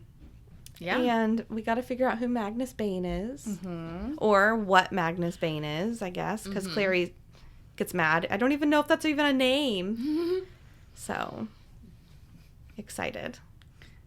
Yeah. And we got to figure out who Magnus Bane is. Mm-hmm. Or what Magnus Bane is, I guess. Because Clary gets mad. I don't even know if that's even a name. So, excited.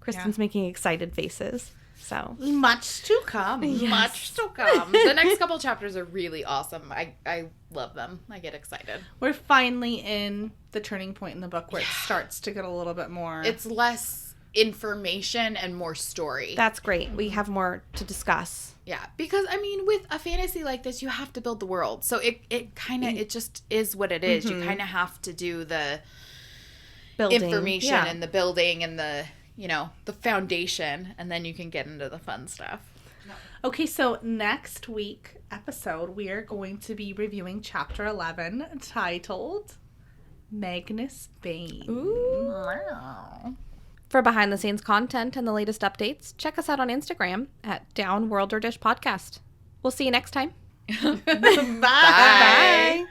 Kristen's making excited faces. So much to come. Yes. Much to come. The next couple chapters are really awesome. I love them. I get excited. We're finally in the turning point in the book where it starts to get a little bit more. It's less information and more story. That's great. We have more to discuss. Yeah, because I mean, with a fantasy like this, you have to build the world. So it kind of it just is what it is. You kind of have to do the building. Information and the building and the the foundation, and then you can get into the fun stuff. Okay, so next week episode, we are going to be reviewing chapter 11 titled Magnus Bane. Ooh. Wow. For behind the scenes content and the latest updates, check us out on Instagram at Downworlder Dish Podcast. We'll see you next time. Bye. Bye.